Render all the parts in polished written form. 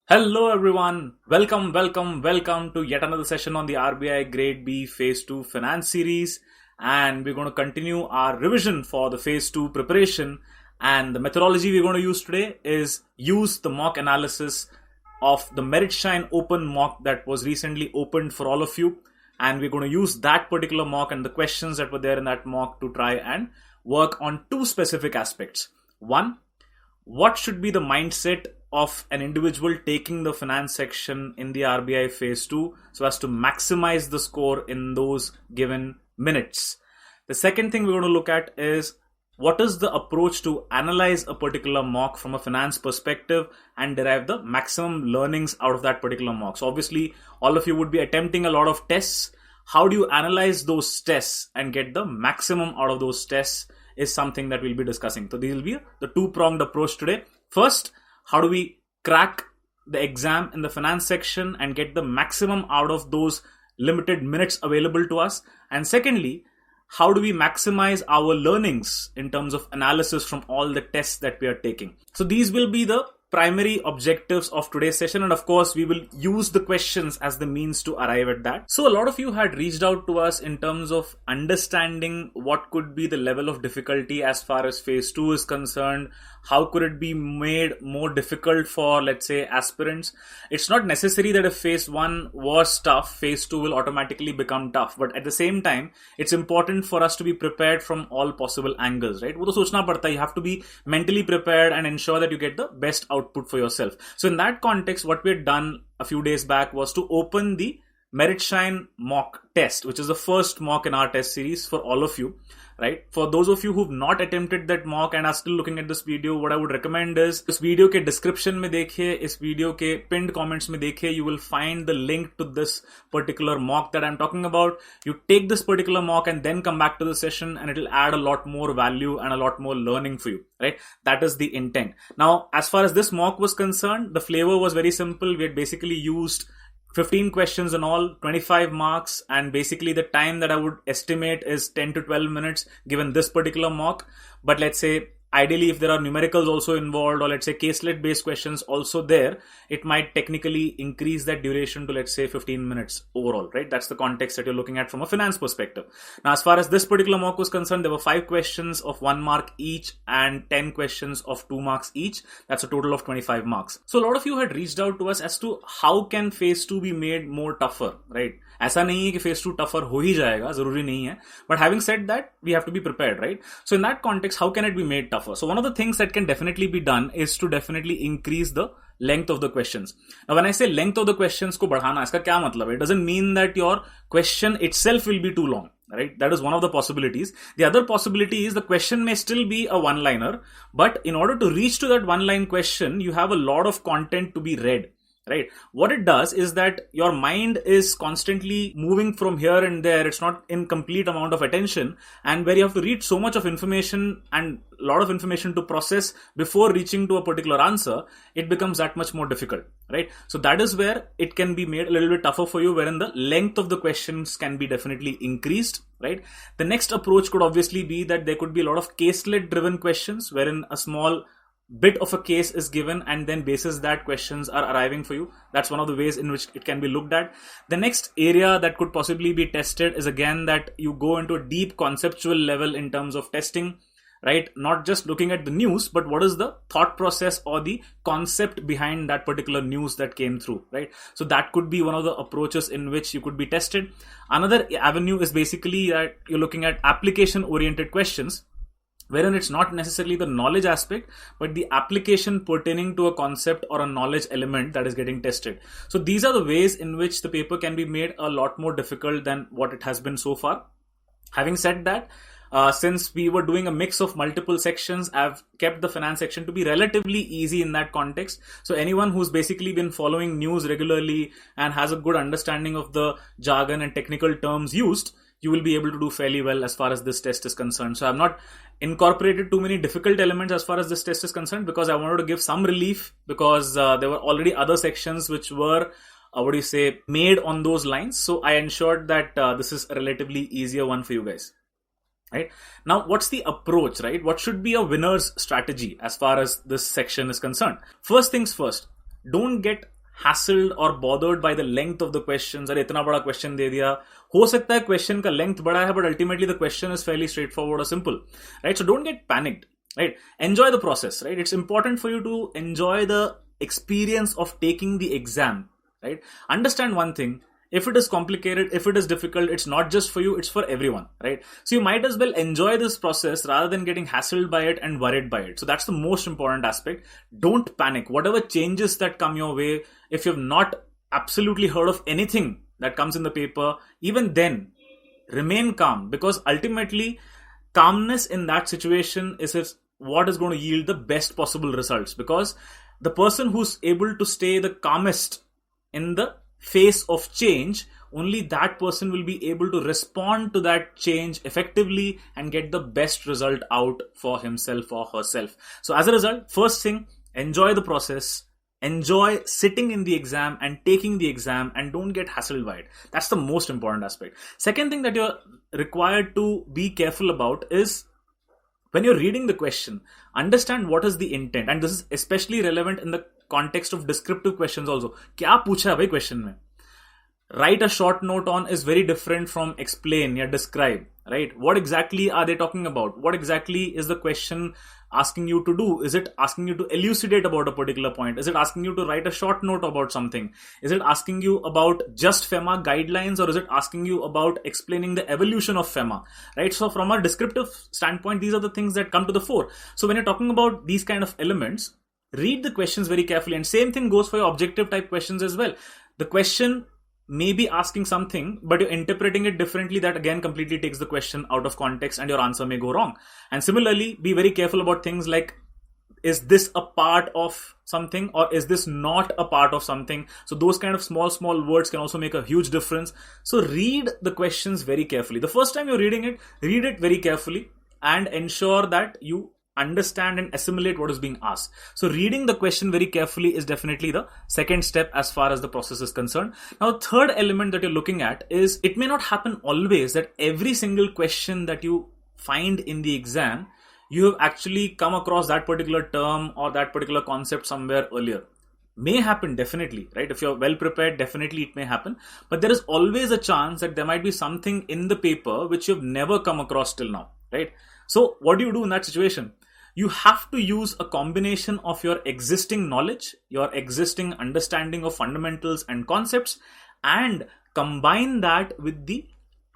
Hello everyone, welcome to yet another session on the RBI Grade B Phase 2 Finance Series, and we're going to continue our revision for the Phase 2 preparation. And the methodology we're going to use today is use the mock analysis of the Meritshine open mock that was recently opened for all of you, and we're going to use that particular mock and the questions that were there in that mock to try and work on two specific aspects. One, what should be the mindset of an individual taking the finance section in the RBI phase 2 so as to maximize the score in those given minutes. The second thing we're going to look at is what is the approach to analyze a particular mock from a finance perspective and derive the maximum learnings out of that particular mock. So obviously all of you would be attempting a lot of tests. How do you analyze those tests and get the maximum out of those tests is something that we'll be discussing. So these will be the two-pronged approach today. First, how do we crack the exam in the finance section and get the maximum out of those limited minutes available to us? And secondly, how do we maximize our learnings in terms of analysis from all the tests that we are taking? So these will be the primary objectives of today's session, and of course we will use the questions as the means to arrive at that. So a lot of you had reached out to us in terms of understanding what could be the level of difficulty as far as phase 2 is concerned. How could it be made more difficult for, let's say, aspirants? It's not necessary that if phase 1 was tough, phase 2 will automatically become tough, but at the same time it's important for us to be prepared from all possible angles, right? वो तो सोचना पड़ता है. You have to be mentally prepared and ensure that you get the best output for yourself. So in that context, what we had done a few days back was to open the Meritshine mock test, which is the first mock in our test series for all of you, right? For those of you who've not attempted that mock and are still looking at this video, what I would recommend is इस video के description में देखिए, इस video के pinned comments में देखिए, you will find the link to this particular mock that I'm talking about. You take this particular mock and then come back to the session and it'll add a lot more value and a lot more learning for you, right? That is the intent. Now, as far as this mock was concerned, the flavor was very simple. We had basically used 15 questions in all, 25 marks, and basically the time that I would estimate is 10 to 12 minutes given this particular mock. But let's say ideally if there are numericals also involved, or let's say caselet based questions also there, it might technically increase that duration to, let's say, 15 minutes overall, right? That's the context that you're looking at from a finance perspective. Now, as far as this particular mock was concerned, there were 5 questions of 1 mark each and 10 questions of 2 marks each. That's a total of 25 marks. So a lot of you had reached out to us as to how can phase 2 be made more tougher, right? ऐसा नहीं है कि phase 2 tougher हो ही जाएगा, जरूरी नहीं है. But having said that, we have to be prepared, right? So in that context, how can it be made tougher? So one of the things that can definitely be done is to definitely increase the length of the questions. Now when I say length of the questions को बढ़ाना, इसका क्या मतलब है? It doesn't mean that your question itself will be too long, right? That is one of the possibilities. The other possibility is the question may still be a one-liner, but in order to reach to that one-line question, you have a lot of content to be read. Right. What it does is that your mind is constantly moving from here and there. It's not in complete amount of attention, and where you have to read so much of information and a lot of information to process before reaching to a particular answer, it becomes that much more difficult, right? So that is where it can be made a little bit tougher for you, wherein the length of the questions can be definitely increased, right? The next approach could obviously be that there could be a lot of caselet driven questions, wherein a small bit of a case is given and then basis that questions are arriving for you. That's one of the ways in which it can be looked at. The next area that could possibly be tested is again that you go into a deep conceptual level in terms of testing, right? Not just looking at the news, but what is the thought process or the concept behind that particular news that came through, right? So that could be one of the approaches in which you could be tested. Another avenue is basically that you're looking at application oriented questions, wherein it's not necessarily the knowledge aspect, but the application pertaining to a concept or a knowledge element that is getting tested. So these are the ways in which the paper can be made a lot more difficult than what it has been so far. Having said that, since we were doing a mix of multiple sections, I've kept the finance section to be relatively easy in that context. So anyone who's basically been following news regularly and has a good understanding of the jargon and technical terms used, you will be able to do fairly well as far as this test is concerned. So I've not incorporated too many difficult elements as far as this test is concerned because I wanted to give some relief because there were already other sections which were made on those lines. So I ensured that this is a relatively easier one for you guys. Right? Now, what's the approach, right? What should be a winner's strategy as far as this section is concerned? First things first, don't get hassled or bothered by the length of the questions. अरे इतना बड़ा question दे दिया. हो सकता है question का length बड़ा है, but ultimately the question is fairly straightforward or simple, right? So don't get panicked, right? Enjoy the process, right? It's important for you to enjoy the experience of taking the exam, right? Understand one thing. If it is complicated, if it is difficult, it's not just for you, it's for everyone, right? So you might as well enjoy this process rather than getting hassled by it and worried by it. So that's the most important aspect. Don't panic. Whatever changes that come your way, if you've not absolutely heard of anything that comes in the paper, even then, remain calm, because ultimately, calmness in that situation is what is going to yield the best possible results, because the person who's able to stay the calmest in the face of change, only that person will be able to respond to that change effectively and get the best result out for himself or herself. So as a result, first thing, enjoy the process, enjoy sitting in the exam and taking the exam, and don't get hassled by it. That's the most important aspect. Second thing that you're required to be careful about is when you're reading the question, understand what is the intent. And this is especially relevant in the context of descriptive questions also. क्या पूछा है भाई question में? Write a short note on is very different from explain or describe, right? What exactly are they talking about? What exactly is the question asking you to do? Is it asking you to elucidate about a particular point? Is it asking you to write a short note about something? Is it asking you about just FEMA guidelines, or is it asking you about explaining the evolution of FEMA, right? So from a descriptive standpoint, these are the things that come to the fore. So when you're talking about these kind of elements, read the questions very carefully, and same thing goes for your objective type questions as well. The question may be asking something, but you're interpreting it differently. That again completely takes the question out of context and your answer may go wrong. And similarly, be very careful about things like, is this a part of something or is this not a part of something? So those kind of small words can also make a huge difference. So read the questions very carefully. The first time you're reading it, read it very carefully and ensure that you understand and assimilate what is being asked. So reading the question very carefully is definitely the second step as far as the process is concerned. Now, the third element that you're looking at is, it may not happen always that every single question that you find in the exam, you have actually come across that particular term or that particular concept somewhere earlier. May happen, definitely, right? If you're well prepared, definitely it may happen. But there is always a chance that there might be something in the paper which you've never come across till now, right? So what do you do in that situation? You have to use a combination of your existing knowledge, your existing understanding of fundamentals and concepts, and combine that with the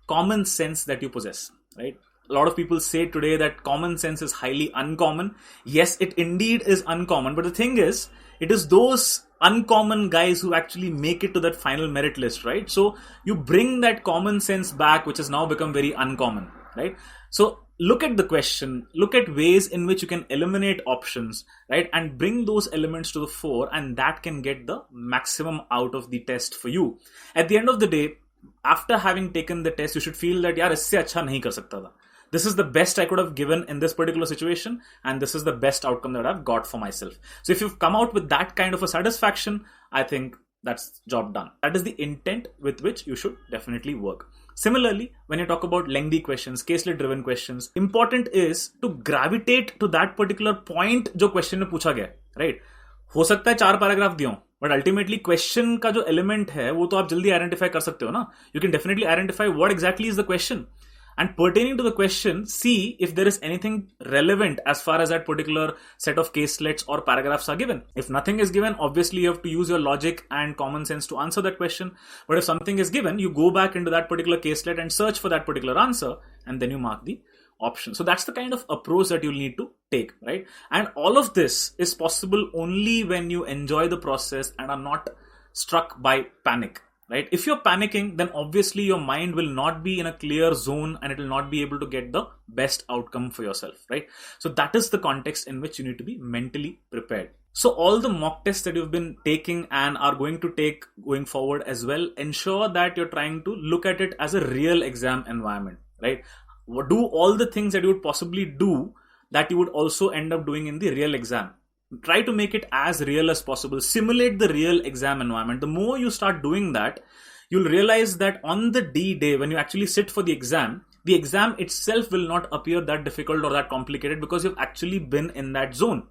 common sense that you possess, right? A lot of people say today that common sense is highly uncommon. Yes, it indeed is uncommon. But the thing is, it is those uncommon guys who actually make it to that final merit list, right? So you bring that common sense back, which has now become very uncommon, right? So look at the question, look at ways in which you can eliminate options, right? And bring those elements to the fore, and that can get the maximum out of the test for you. At the end of the day, after having taken the test, you should feel that, yaar, isse acha nahi kar sakta tha. This is the best I could have given in this particular situation, and this is the best outcome that I've got for myself. So if you've come out with that kind of a satisfaction, I think that's job done. That is the intent with which you should definitely work. Similarly, when you talk about lengthy questions, case-led driven questions, important is to gravitate to that particular point जो question में पूछा गया, right? हो सकता है 4 paragraph दियो, but ultimately question का जो element है वो तो आप जल्दी identify कर सकते हो ना. You can definitely identify what exactly is the question. And pertaining to the question, see if there is anything relevant as far as that particular set of caselets or paragraphs are given. If nothing is given, obviously you have to use your logic and common sense to answer that question. But if something is given, you go back into that particular caselet and search for that particular answer, and then you mark the option. So that's the kind of approach that you'll need to take, right? And all of this is possible only when you enjoy the process and are not struck by panic. Right? If you're panicking, then obviously your mind will not be in a clear zone and it will not be able to get the best outcome for yourself, right? So that is the context in which you need to be mentally prepared. So all the mock tests that you've been taking and are going to take going forward as well, ensure that you're trying to look at it as a real exam environment, right? Do all the things that you would possibly do that you would also end up doing in the real exam. Try to make it as real as possible. Simulate the real exam environment. The more you start doing that, you'll realize that on the D-Day, when you actually sit for the exam itself will not appear that difficult or that complicated because you've actually been in that zone.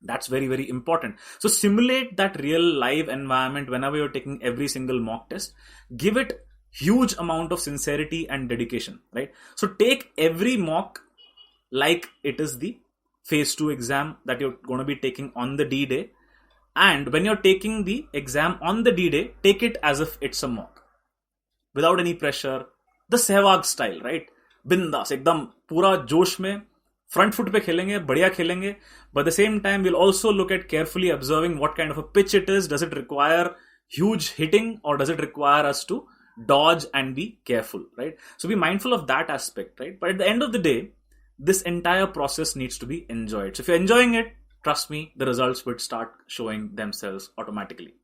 That's very, very important. So simulate that real live environment whenever you're taking every single mock test. Give it huge amount of sincerity and dedication, right? So take every mock like it is the phase 2 exam that you're going to be taking on the D-Day. And when you're taking the exam on the D-Day, take it as if it's a mock. Without any pressure. The Sehwag style, right? Bindas, एकदम पूरा जोश में front foot पे खेलेंगे, बढ़िया खेलेंगे. But at the same time, we'll also look at carefully observing what kind of a pitch it is. Does it require huge hitting or does it require us to dodge and be careful, right? So be mindful of that aspect, right? But at the end of the day, this entire process needs to be enjoyed. So if you're enjoying it, trust me, the results would start showing themselves automatically.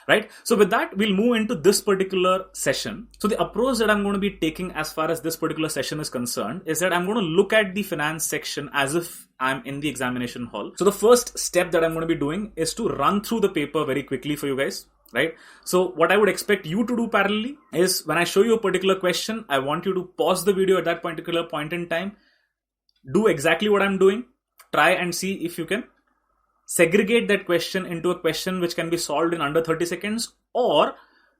Right? So with that, we'll move into this particular session. So the approach that I'm going to be taking as far as this particular session is concerned is that I'm going to look at the finance section as if I'm in the examination hall. So the first step that I'm going to be doing is to run through the paper very quickly for you guys. Right? So what I would expect you to do parallelly is when I show you a particular question, I want you to pause the video at that particular point in time. Do exactly what I'm doing. Try and see if you can segregate that question into a question which can be solved in under 30 seconds, or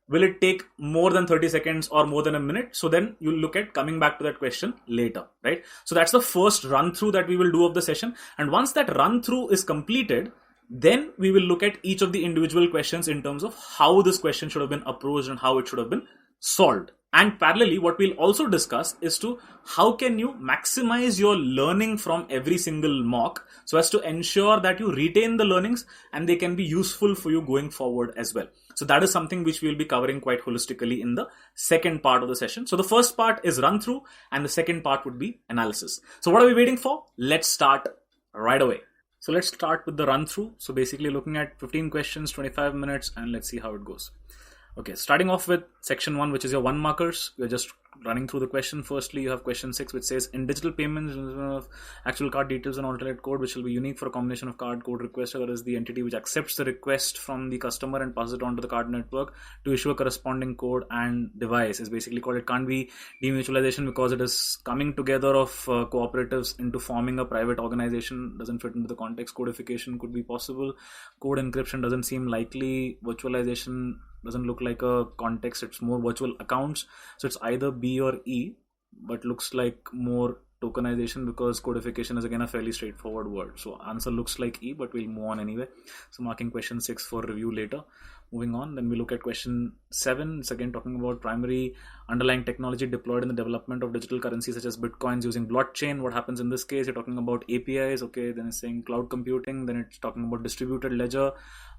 will it take more than 30 seconds or more than a minute? So then you'll look at coming back to that question later, right? So that's the first run through that we will do of the session. And once that run through is completed, then we will look at each of the individual questions in terms of how this question should have been approached and how it should have been solved. And parallelly, what we'll also discuss is to how can you maximize your learning from every single mock so as to ensure that you retain the learnings and they can be useful for you going forward as well. So that is something which we'll be covering quite holistically in the second part of the session. So the first part is run through and the second part would be analysis. So what are we waiting for? Let's start right away. So let's start with the run through. So basically looking at 15 questions, 25 minutes, and let's see how it goes. Okay, starting off with section 1, which is your 1 markers. We're just running through the question. Firstly, you have question 6, which says in digital payments, actual card details and alternate code, which will be unique for a combination of card code requester, that is the entity which accepts the request from the customer and passes it on to the card network to issue a corresponding code and device, is basically called. It can't be demutualization because it is coming together of cooperatives into forming a private organization. Doesn't fit into the context. Codification could be possible. Code encryption doesn't seem likely. Virtualization doesn't look like a context. It's more virtual accounts. So it's either B or E, but looks like more tokenization because codification is again a fairly straightforward word. So answer looks like E, but we'll move on anyway. So marking question 6 for review later. Moving on, then we look at question 7. It's again talking about primary underlying technology deployed in the development of digital currencies such as bitcoins using blockchain. What happens in this case? You're talking about APIs. Okay, then it's saying cloud computing. Then it's talking about distributed ledger,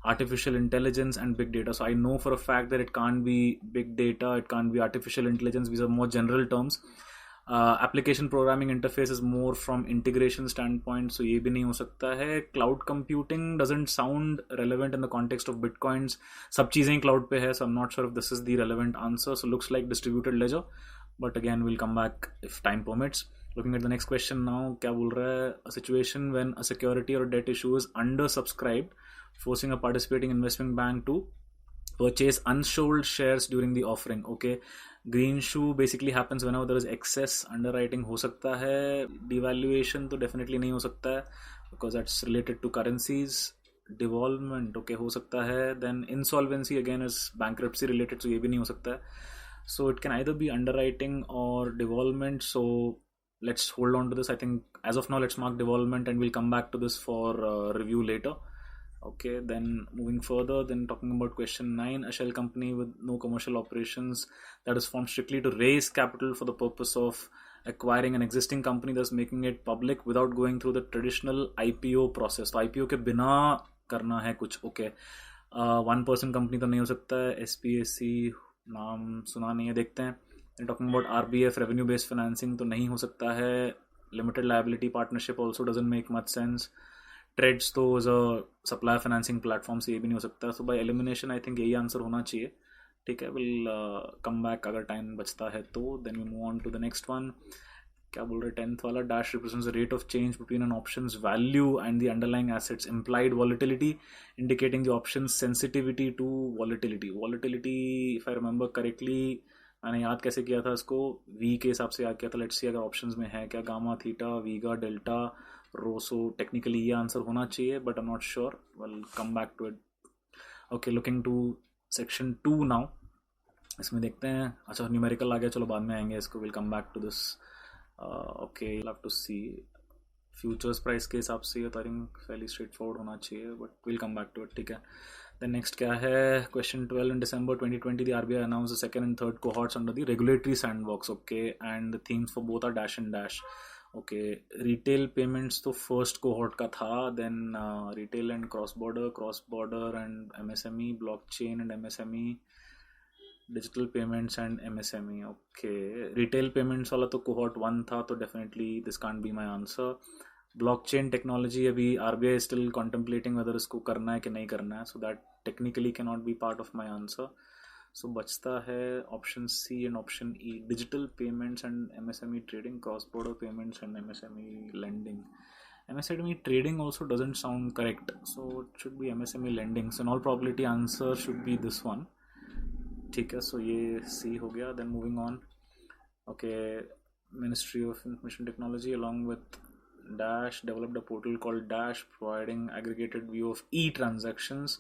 artificial intelligence, and big data. So I know for a fact that it can't be big data, it can't be artificial intelligence. These are more general terms. Application programming interface is more from integration standpoint, so ये भी नहीं हो सकता है. Cloud computing doesn't sound relevant in the context of bitcoins. सब चीजें cloud पे है, so I'm not sure if this is the relevant answer. So looks like distributed ledger, but again we'll come back if time permits. Looking at the next question now, क्या बोल रहा है? A situation when a security or debt issue is undersubscribed, forcing a participating investment bank to purchase unsold shares during the offering. Okay, green shoe basically happens whenever there is excess underwriting. हो सकता है. Devaluation तो definitely नहीं हो सकता है because that's related to currencies. Devolvement okay हो सकता है. Then insolvency again is bankruptcy related, so ये भी नहीं हो सकता है. So it can either be underwriting or devolvement. So let's hold on to this. I think as of now let's mark devolvement and we'll come back to this for review later. Okay, then moving further, then talking about question 9, a shell company with no commercial operations that is formed strictly to raise capital for the purpose of acquiring an existing company, thus making it public without going through the traditional IPO process. तो IPO के बिना करना है कुछ. Okay, one person company तो नहीं हो सकता है. SPAC नाम सुना नहीं है, देखते हैं. Then talking about RBF revenue based financing तो नहीं हो सकता है. Limited liability partnership also doesn't make much sense. Trades तो is a supply financing platform, से ये भी नहीं हो सकता. So by elimination I think यही आंसर होना चाहिए. ठीक है, we'll come back अगर टाइम बचता है तो. Then we move on to the next one. क्या बोल रहे? 10th वाला, dash represents the rate of change between an option's value and the underlying assets implied volatility, indicating the option's sensitivity to volatility. Volatility, if I remember correctly, मैंने याद कैसे किया था इसको? V के हिसाब से याद किया था. लेट्स सी अगर ऑप्शंस में है क्या, gamma, theta, vega, delta, rho, so technically ये आंसर होना चाहिए, but I am not sure. We'll come back to it. Okay, looking to section 2 now. इसमें देखते हैं. अच्छा, न्यूमेरिकल आ गया, चलो बाद में आएंगे इसको. Will come back to this. Okay, you have to see futures price के हिसाब से तो I think fairly straight forward होना चाहिए, but will come back to it. ठीक है. देन नेक्स्ट क्या है, question 12. In December 2020 the RBI announced the second and third cohorts under the regulatory sandbox. Okay, and the themes for both are dash and dash. Okay, retail payments तो first cohort का था. Then retail and cross border and MSME, blockchain and MSME, digital payments and MSME. Okay, retail payments वाला तो cohort 1 था, तो definitely this can't be my answer. Blockchain technology अभी RBI still contemplating whether इसको करना है कि नहीं करना है, so that technically can not be part of my answer. So बचता है option C and option E, digital payments and MSME trading, cross border payments and MSME lending. MSME trading also doesn't sound correct, so it should be MSME lending. So in all probability answer should be this one. ठीक है, सो ये C हो गया. Then moving on. Okay, Ministry of Information Technology along with Dash developed a portal called Dash, providing aggregated view of e-transactions.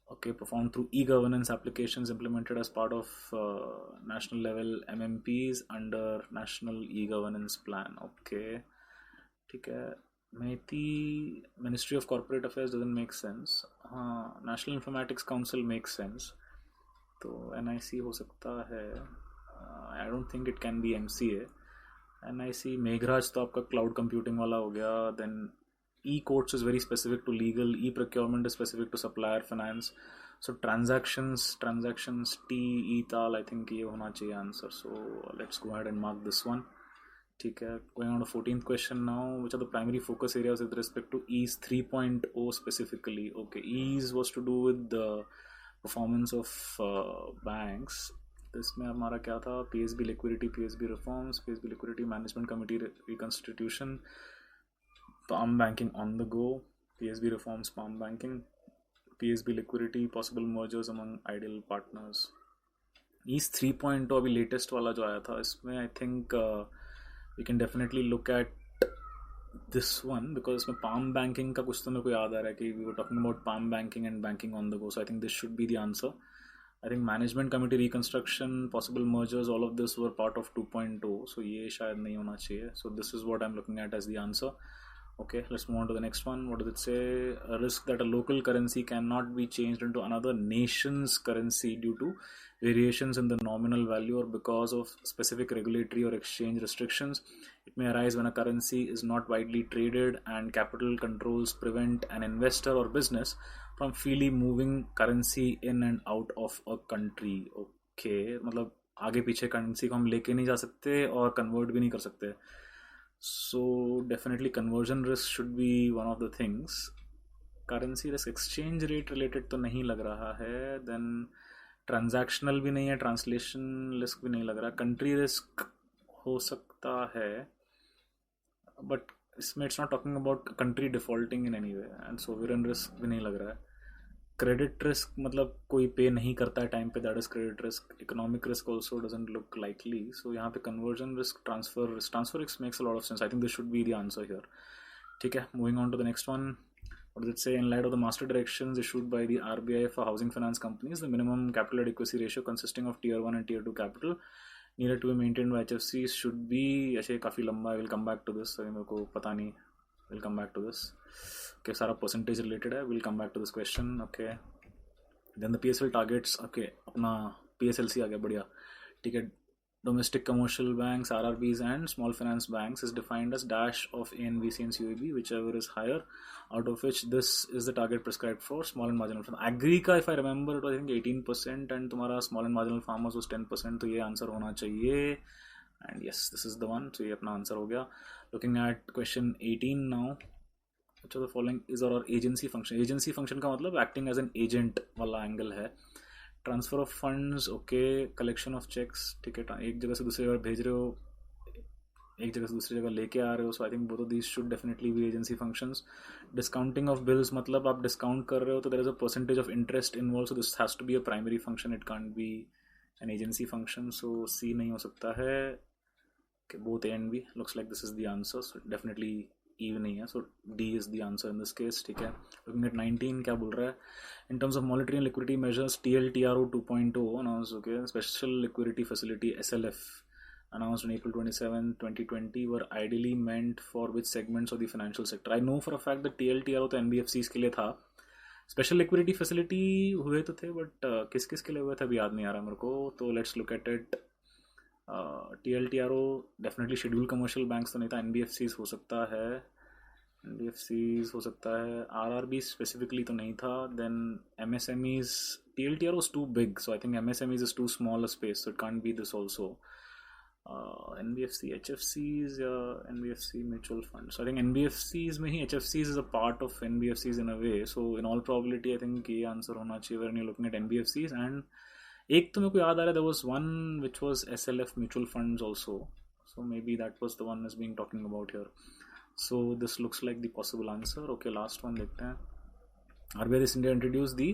Okay, performed through e-governance applications implemented as part of national level MMPs under National E-Governance Plan. Okay, ठीक है. Ministry of Corporate Affairs doesn't make sense. National Informatics Council makes sense. तो NIC हो सकता है. I don't think it can be MCA. NIC Meghraj तो आपका cloud computing वाला हो गया. Then e courts is very specific to legal, e procurement is specific to supplier finance. So transactions T E ताल, आई थिंक ये होना चाहिए answer. So let's go ahead and mark this one. ठीक है, going on to 14th question now. Which are the primary focus areas with respect to ease 3.0 specifically. Okay, ease was to do with the performance of banks. तो इसमें हमारा क्या था, PSB liquidity, PSB reforms, PSB liquidity management committee reconstitution, palm banking on the go, PSB reforms, palm banking, PSB liquidity, possible mergers among ideal partners. Ease 3.0 अभी latest वाला जो आया था, इसमें I think we can definitely look at this one, because इसमें palm banking का कुछ तो मेरे को याद आ रहा है कि we were talking about palm banking and banking on the go. So I think this should be the answer. I think management committee reconstruction, possible mergers, all of this were part of 2.0. So ये शायद नहीं होना चाहिए. So this is what I'm looking at as the answer. Okay, let's move on to the next one. What does it say? A risk that a local currency cannot be changed into another nation's currency due to variations in the nominal value or because of specific regulatory or exchange restrictions. It may arise when a currency is not widely traded and capital controls prevent an investor or business from freely moving currency in and out of a country. Okay, मतलब आगे पीछे currency को हम लेके नहीं जा सकते और कन्वर्ट भी नहीं कर सकते. So definitely conversion risk should be one of the things. Currency risk, exchange rate related तो नहीं लग रहा है. Then transactional भी नहीं है, translation risk भी नहीं लग रहा. Country risk हो सकता है, but इसमें it's not talking about country defaulting in any way. And sovereign risk भी नहीं लग रहा है. क्रेडिट रिस्क मतलब कोई पे नहीं करता है टाइम पे, that is credit risk. Economic risk also doesn't look likely. So यहाँ पे conversion risk, transfer risk makes a lot of sense. I think this should be the answer here. ठीक है, moving on to the next one. What does it say? In light of the master directions issued by the RBI for housing finance companies, the minimum capital adequacy ratio consisting of tier 1 and tier 2 capital needed to be maintained by HFCs should be, ऐसे काफ़ी लंबा. I will come back to this. अभी मेरे को पता नहीं. We'll come back to this. Okay, सारा percentage related है. We'll come back to this question. Okay. Then the PSL targets. Okay, अपना PSLC आ गया, बढ़िया. ठीक है. Domestic commercial banks, RRBs and small finance banks is defined as dash of ANVC and COEB, whichever is higher, out of which this is the target prescribed for small and marginal farmers. Agri का if I remember it was I think 18% and तुम्हारा small and marginal farmers was 10%, तो ये answer होना चाहिए. And yes, this is the one. So ये अपना answer हो गया. Looking at question 18 now. Which of the following is our agency function? Agency function का मतलब acting as an agent वाला एंगल है. Transfer of funds, okay. Collection of cheques, ठीक है. एक जगह से दूसरी जगह भेज रहे हो, एक जगह से दूसरी जगह लेके आ रहे हो. So I think both of these should definitely be agency functions. Discounting of bills मतलब आप डिस्काउंट कर रहे हो तो there is a percentage of interest involve, so this has to be a primary function. It can't be an agency function. So C नहीं हो सकता है. Both A and B looks like this is the answer. So definitely E नहीं है, so D is the answer in this case. ठीक है. Looking at 19, क्या बोल रहा है? In terms of monetary and liquidity measures, TLTRO 2.0 announced, okay, Special Liquidity Facility SLF announced on April 27, 2020 were ideally meant for which segments of the financial sector? I know for a fact that TLTRO तो NBFCs के लिए था. Special liquidity facility हुए तो थे, but किस किस के लिए हुए थे अभी याद नहीं आ रहा मेरे को. तो let's look at it. TLTRO definitely schedule commercial banks तो नहीं था. NBFCs हो सकता है, NBFCs हो सकता है. RRB स्पेसिफिकली तो नहीं था. Then MSMEs, TLTRO is too big, so I think MSMEs is too small a space, so it can't be this also. NBFC, HFCs या NBFC mutual funds. So I think NBFCs में ही HFCs is a part of NBFCs in a way. So in all probability I think ये answer होना चाहिए when you're looking at NBFCs. And एक तो मेरे को याद आ रहा है, there was one which was SLF mutual funds also. So maybe that was the one is being talking about here. So this looks like the possible answer. Okay, last one देखते हैं. RBI this India introduced the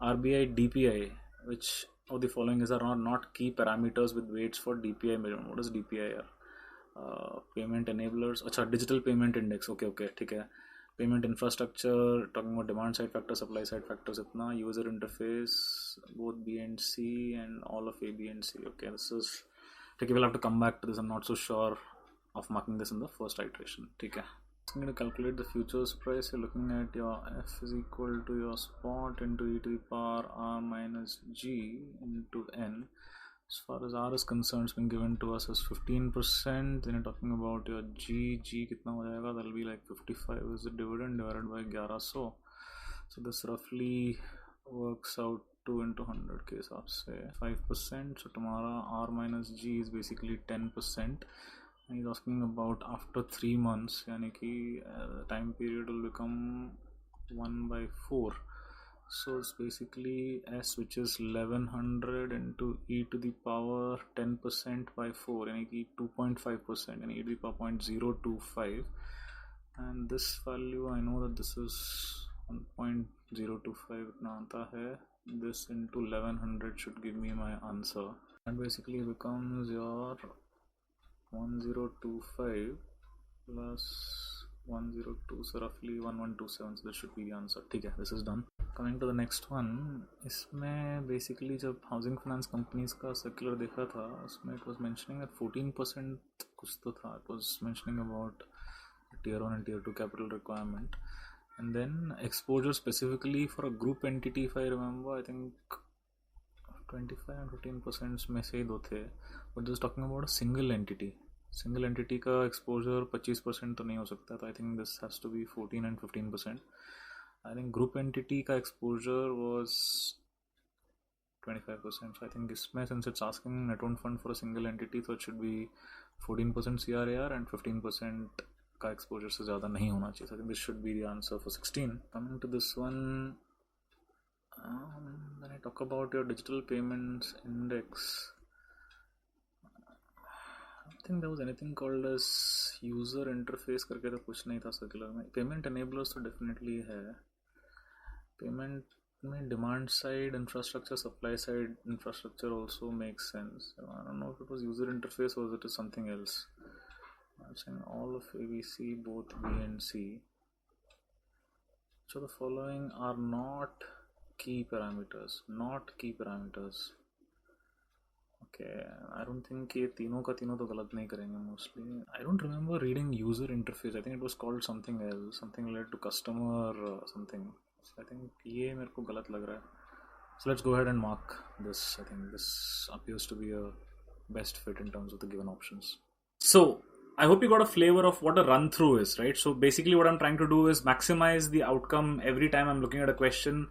RBI DPI, which of the following is are not key parameters with weights for DPI measurement. What is DPI here? Payment enablers. अच्छा, digital payment index. Okay, ठीक है. Payment infrastructure, talking about demand side factors, supply side factors, इतना. User interface, both B and C and all of A, B and C. Okay, this is, ठीक है, we'll have to come back to this. I'm not so sure of marking this in the first iteration. ठीक है. I'm going to calculate the futures price. You're looking at your F is equal to your spot into e to the power R minus G into N. As far as R is concerned, it's been given to us as 15%. Then you're talking about your G कितना हो जाएगा? That'll be like 55 is the dividend divided by 1100. So this roughly works out 2 into 100 के हिसाब से 5%. So tomorrow R minus G is basically 10%. He's asking about after 3 months, यानी कि time period will become 1 by 4. So it's basically S, which is 1100 into e to the power 10% by 4, यानी कि 2.5%, and e to the power 0.025. And this value, I know that this is 1.025 इतना आता है. This into 1100 should give me my answer. And basically becomes your 1025 plus 102, so roughly 1127. So this should be the answer. ठीक है, this is done. Coming to the next one, इसमें basically जब housing finance companies का circular देखा था, उसमें it was mentioning that 14% कुछ तो था. It was mentioning about tier 1 and tier 2 capital requirement, and then exposure specifically for a group entity. If I remember, I think 25 and 15% में से ही दो थे. But this is talking about a single entity. Single entity का exposure 25% तो नहीं हो सकता. तो I think this has to be 14 and 15%. I think group entity का exposure was 25%. So I think इसमें, since it's asking net owned fund for a single entity, so it should be 14% CRAR and 15% का exposure से ज़्यादा नहीं होना चाहिए. So I think this should be the answer for 16. Coming to this one, when I talk about your digital payments index, I don't think there was anything called as user interface करके तो कुछ नहीं था circular में. Payment enablers तो definitely है. Payment में demand side infrastructure, supply side infrastructure also makes sense. So I don't know if it was user interface or it is something else. I'm saying all of ABC, both B and C. So the following are not key parameters. Okay, I don't think ये तीनों का तीनों तो गलत नहीं करेंगे mostly. I don't remember reading user interface. I think it was called something else, something related to customer something. So I think ये मेरे को गलत लग रहा है. So let's go ahead and mark this. I think this appears to be a best fit in terms of the given options. So I hope you got a flavor of what a run through is, right? So basically what I'm trying to do is maximize the outcome every time I'm looking at a question,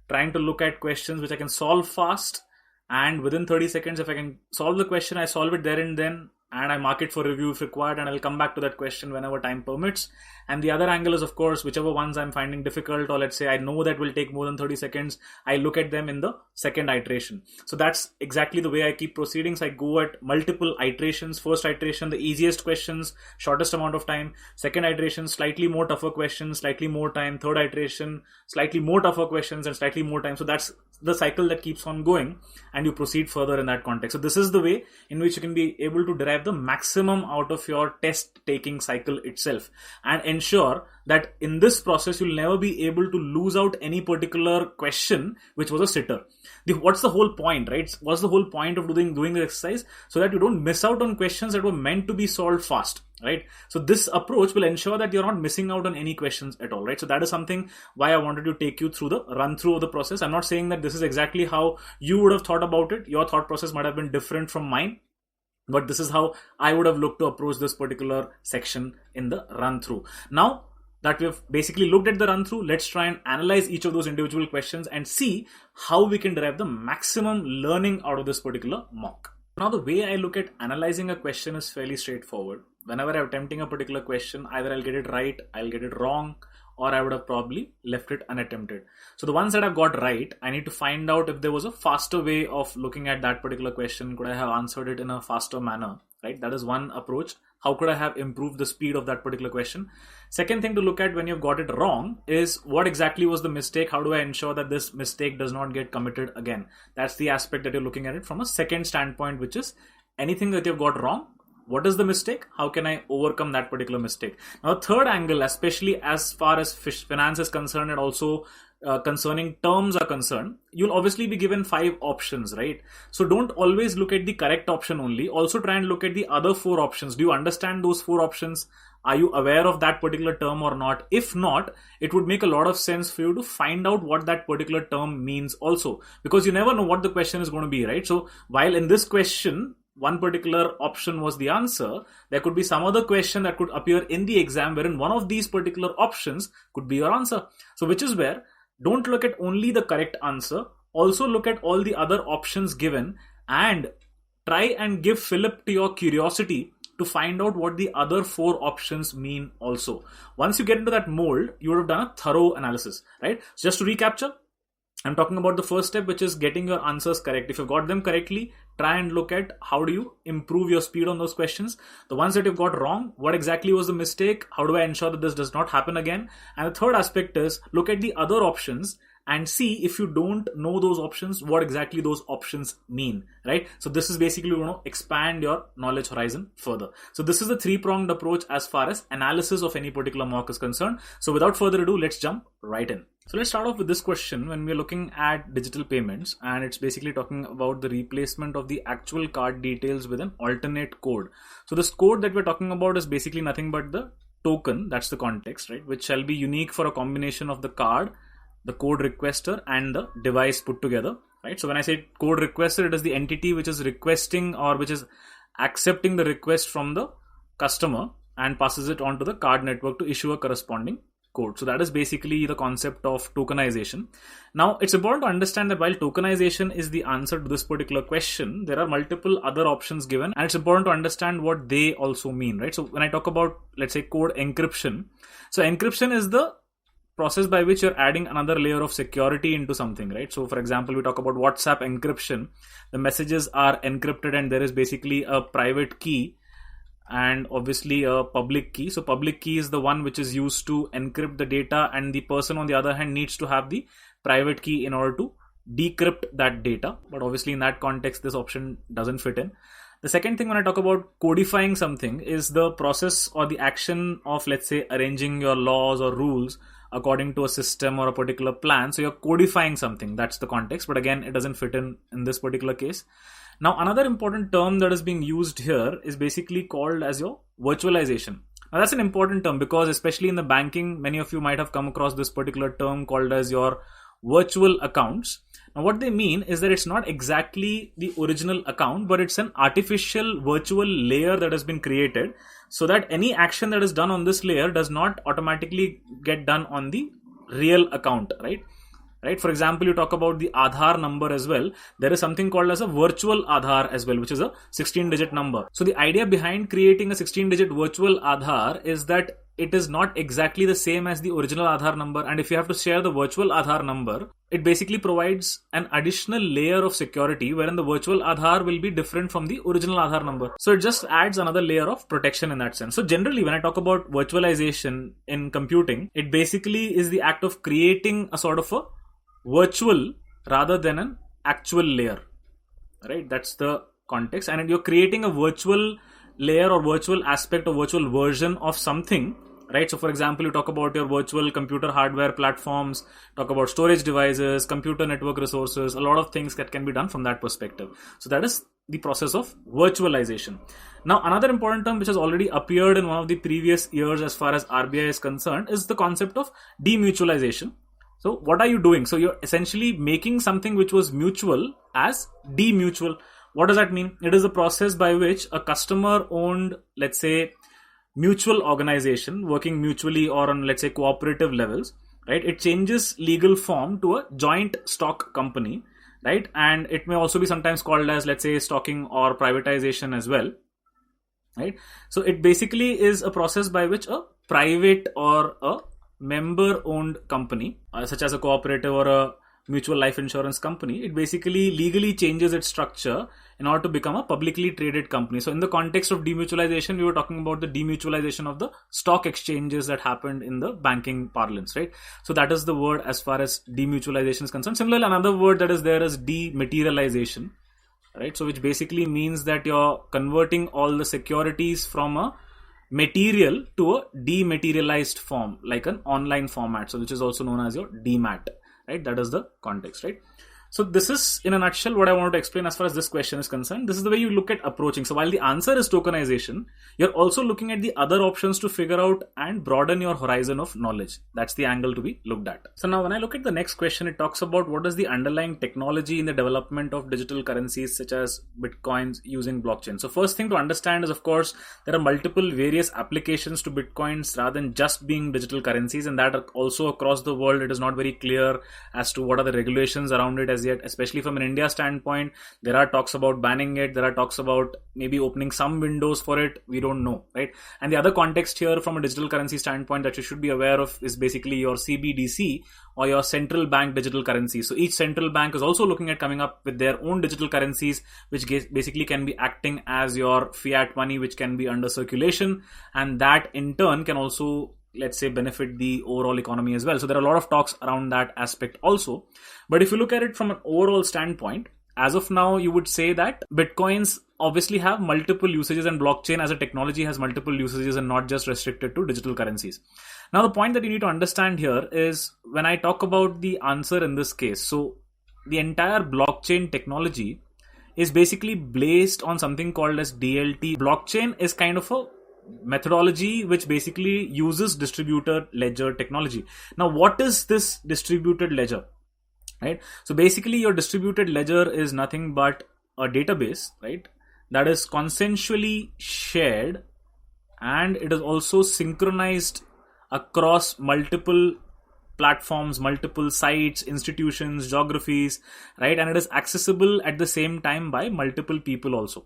trying to look at questions which I can solve fast, and within 30 seconds, if I can solve the question, I solve it there and then, and I mark it for review if required, and I'll come back to that question whenever time permits. And the other angle is, of course, whichever ones I'm finding difficult, or let's say I know that will take more than 30 seconds, I look at them in the second iteration. So that's exactly the way I keep proceeding. So I go at multiple iterations. First iteration, the easiest questions, shortest amount of time. Second iteration, slightly more tougher questions, slightly more time. Third iteration, slightly more tougher questions and slightly more time. So that's the cycle that keeps on going, and you proceed further in that context. So this is the way in which you can be able to derive the maximum out of your test taking cycle itself, and ensure that in this process you'll never be able to lose out any particular question which was a sitter. What's the whole point, right? What's the whole point of doing the exercise? So that you don't miss out on questions that were meant to be solved fast, right? So this approach will ensure that you're not missing out on any questions at all, right? So that is something why I wanted to take you through the run through of the process. I'm not saying that this is exactly how you would have thought about it. Your thought process might have been different from mine, but this is how I would have looked to approach this particular section in the run through. Now that we've basically looked at the run through, let's try and analyze each of those individual questions and see how we can derive the maximum learning out of this particular mock. Now, the way I look at analyzing a question is fairly straightforward. Whenever I'm attempting a particular question, either I'll get it right, I'll get it wrong, or I would have probably left it unattempted. So the ones that I've got right, I need to find out if there was a faster way of looking at that particular question. Could I have answered it in a faster manner, right? That is one approach. How could I have improved the speed of that particular question? Second thing to look at when you've got it wrong is what exactly was the mistake? How do I ensure that this mistake does not get committed again? That's the aspect that you're looking at it from a second standpoint, which is anything that you've got wrong. What is the mistake? How can I overcome that particular mistake? Now, the third angle, especially as far as finance is concerned and also concerning terms are concerned, you'll obviously be given 5 options, right? So don't always look at the correct option only. Also try and look at the other 4 options. Do you understand those 4 options? Are you aware of that particular term or not? If not, it would make a lot of sense for you to find out what that particular term means also, because you never know what the question is going to be, right? So while in this question, one particular option was the answer, there could be some other question that could appear in the exam wherein one of these particular options could be your answer. So which is where don't look at only the correct answer, also look at all the other options given and try and give fillip to your curiosity to find out what the other 4 options mean also. Once you get into that mold, you would have done a thorough analysis, right? So just to recapture, I'm talking about the first step, which is getting your answers correct. If you've got them correctly, try and look at how do you improve your speed on those questions. The ones that you've got wrong, what exactly was the mistake? How do I ensure that this does not happen again? And the third aspect is look at the other options and see if you don't know those options, what exactly those options mean, right? So this is basically going to expand your knowledge horizon further. So this is the 3-pronged approach as far as analysis of any particular mock is concerned. So without further ado, let's jump right in. So let's start off with this question when we're looking at digital payments, and it's basically talking about the replacement of the actual card details with an alternate code. So this code that we're talking about is basically nothing but the token, that's the context, right? Which shall be unique for a combination of the card, the code requester and the device put together, right? So when I say code requester, it is the entity which is requesting or which is accepting the request from the customer and passes it on to the card network to issue a corresponding code. So that is basically the concept of tokenization. Now, it's important to understand that while tokenization is the answer to this particular question, there are multiple other options given, and it's important to understand what they also mean, right? So when I talk about, let's say, code encryption, so encryption is the process by which you're adding another layer of security into something, right? So for example, we talk about WhatsApp encryption. The messages are encrypted and there is basically a private key and obviously a public key. So public key is the one which is used to encrypt the data, and the person on the other hand needs to have the private key in order to decrypt that data. But obviously in that context, this option doesn't fit in. The second thing when I talk about codifying something is the process or the action of, let's say, arranging your laws or rules according to a system or a particular plan. So you're codifying something, that's the context, but again, it doesn't fit in this particular case. Now, another important term that is being used here is basically called as your virtualization. Now, that's an important term because especially in the banking, many of you might have come across this particular term called as your virtual accounts. Now, what they mean is that it's not exactly the original account, but it's an artificial virtual layer that has been created so that any action that is done on this layer does not automatically get done on the real account, right? For example, you talk about the Aadhaar number as well. There is something called as a virtual Aadhaar as well, which is a 16-digit number. So the idea behind creating a 16-digit virtual Aadhaar is that it is not exactly the same as the original Aadhaar number. And if you have to share the virtual Aadhaar number, it basically provides an additional layer of security wherein the virtual Aadhaar will be different from the original Aadhaar number. So it just adds another layer of protection in that sense. So generally, when I talk about virtualization in computing, it basically is the act of creating a sort of a virtual rather than an actual layer, right? That's the context. And you're creating a virtual layer or virtual aspect or virtual version of something, right? So for example, you talk about your virtual computer hardware platforms, talk about storage devices, computer network resources, a lot of things that can be done from that perspective. So that is the process of virtualization. Now, another important term which has already appeared in one of the previous years as far as RBI is concerned is the concept of demutualization. So what are you doing? So you're essentially making something which was mutual as demutual. What does that mean? It is a process by which a customer owned, let's say, mutual organization working mutually or on, let's say, cooperative levels, right? It changes legal form to a joint stock company, right? And it may also be sometimes called as, let's say, stocking or privatization as well, right? So it basically is a process by which a private or a member owned company, such as a cooperative or a mutual life insurance company, it basically legally changes its structure in order to become a publicly traded company. So in the context of demutualization, we were talking about the demutualization of the stock exchanges that happened in the banking parlance, right? So that is the word as far as demutualization is concerned. Similarly, another word that is there is dematerialization, right? So which basically means that you're converting all the securities from a material to a dematerialized form, like an online format, so which is also known as your demat, right? That is the context, right? So this is in a nutshell what I wanted to explain as far as this question is concerned. This is the way you look at approaching. So while the answer is tokenization, you're also looking at the other options to figure out and broaden your horizon of knowledge. That's the angle to be looked at. So now when I look at the next question, it talks about what is the underlying technology in the development of digital currencies such as Bitcoins using blockchain. So first thing to understand is, of course, there are multiple various applications to Bitcoins rather than just being digital currencies, and that are also across the world. It is not very clear as to what are the regulations around it as yet, especially from an India standpoint. There are talks about banning it. There are talks about maybe opening some windows for it. We don't know, right? And the other context here from a digital currency standpoint that you should be aware of is basically your CBDC or your central bank digital currency. So each central bank is also looking at coming up with their own digital currencies, which basically can be acting as your fiat money, which can be under circulation. And that in turn can also, let's say, benefit the overall economy as well. So there are a lot of talks around that aspect also. But if you look at it from an overall standpoint, as of now, you would say that Bitcoins obviously have multiple usages and blockchain as a technology has multiple usages and not just restricted to digital currencies. Now, the point that you need to understand here is when I talk about the answer in this case, so the entire blockchain technology is basically based on something called as DLT. Blockchain is kind of a methodology which basically uses distributed ledger technology. Now, what is this distributed ledger? Right? So basically your distributed ledger is nothing but a database, right? That is consensually shared, and it is also synchronized across multiple platforms, multiple sites, institutions, geographies, right? And it is accessible at the same time by multiple people also.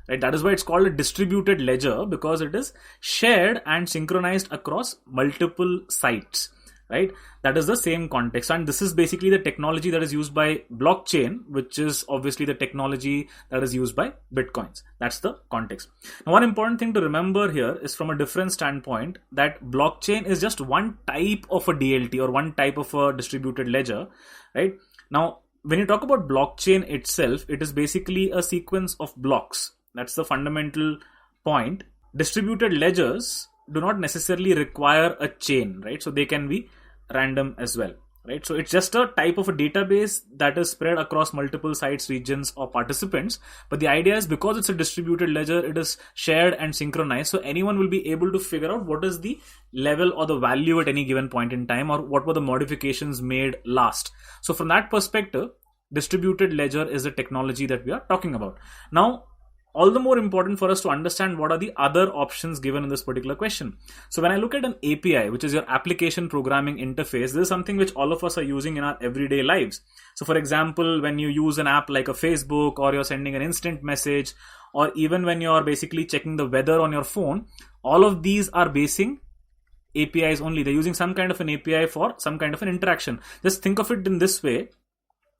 Right? That is why it's called a distributed ledger, because it is shared and synchronized across multiple sites. Right? That is the same context. And this is basically the technology that is used by blockchain, which is obviously the technology that is used by Bitcoins. That's the context. Now, one important thing to remember here is from a different standpoint that blockchain is just one type of a DLT or one type of a distributed ledger. Right? Now, when you talk about blockchain itself, it is basically a sequence of blocks. That's the fundamental point. Distributed ledgers do not necessarily require a chain, right? So they can be random as well, right? So it's just a type of a database that is spread across multiple sites, regions, or participants. But the idea is because it's a distributed ledger, it is shared and synchronized. So anyone will be able to figure out what is the level or the value at any given point in time, or what were the modifications made last. So from that perspective, distributed ledger is the technology that we are talking about. Now, all the more important for us to understand what are the other options given in this particular question. So when I look at an API, which is your application programming interface, this is something which all of us are using in our everyday lives. So for example, when you use an app like a Facebook, or you're sending an instant message, or even when you're basically checking the weather on your phone, all of these are basing APIs only. They're using some kind of an API for some kind of an interaction. Just think of it in this way,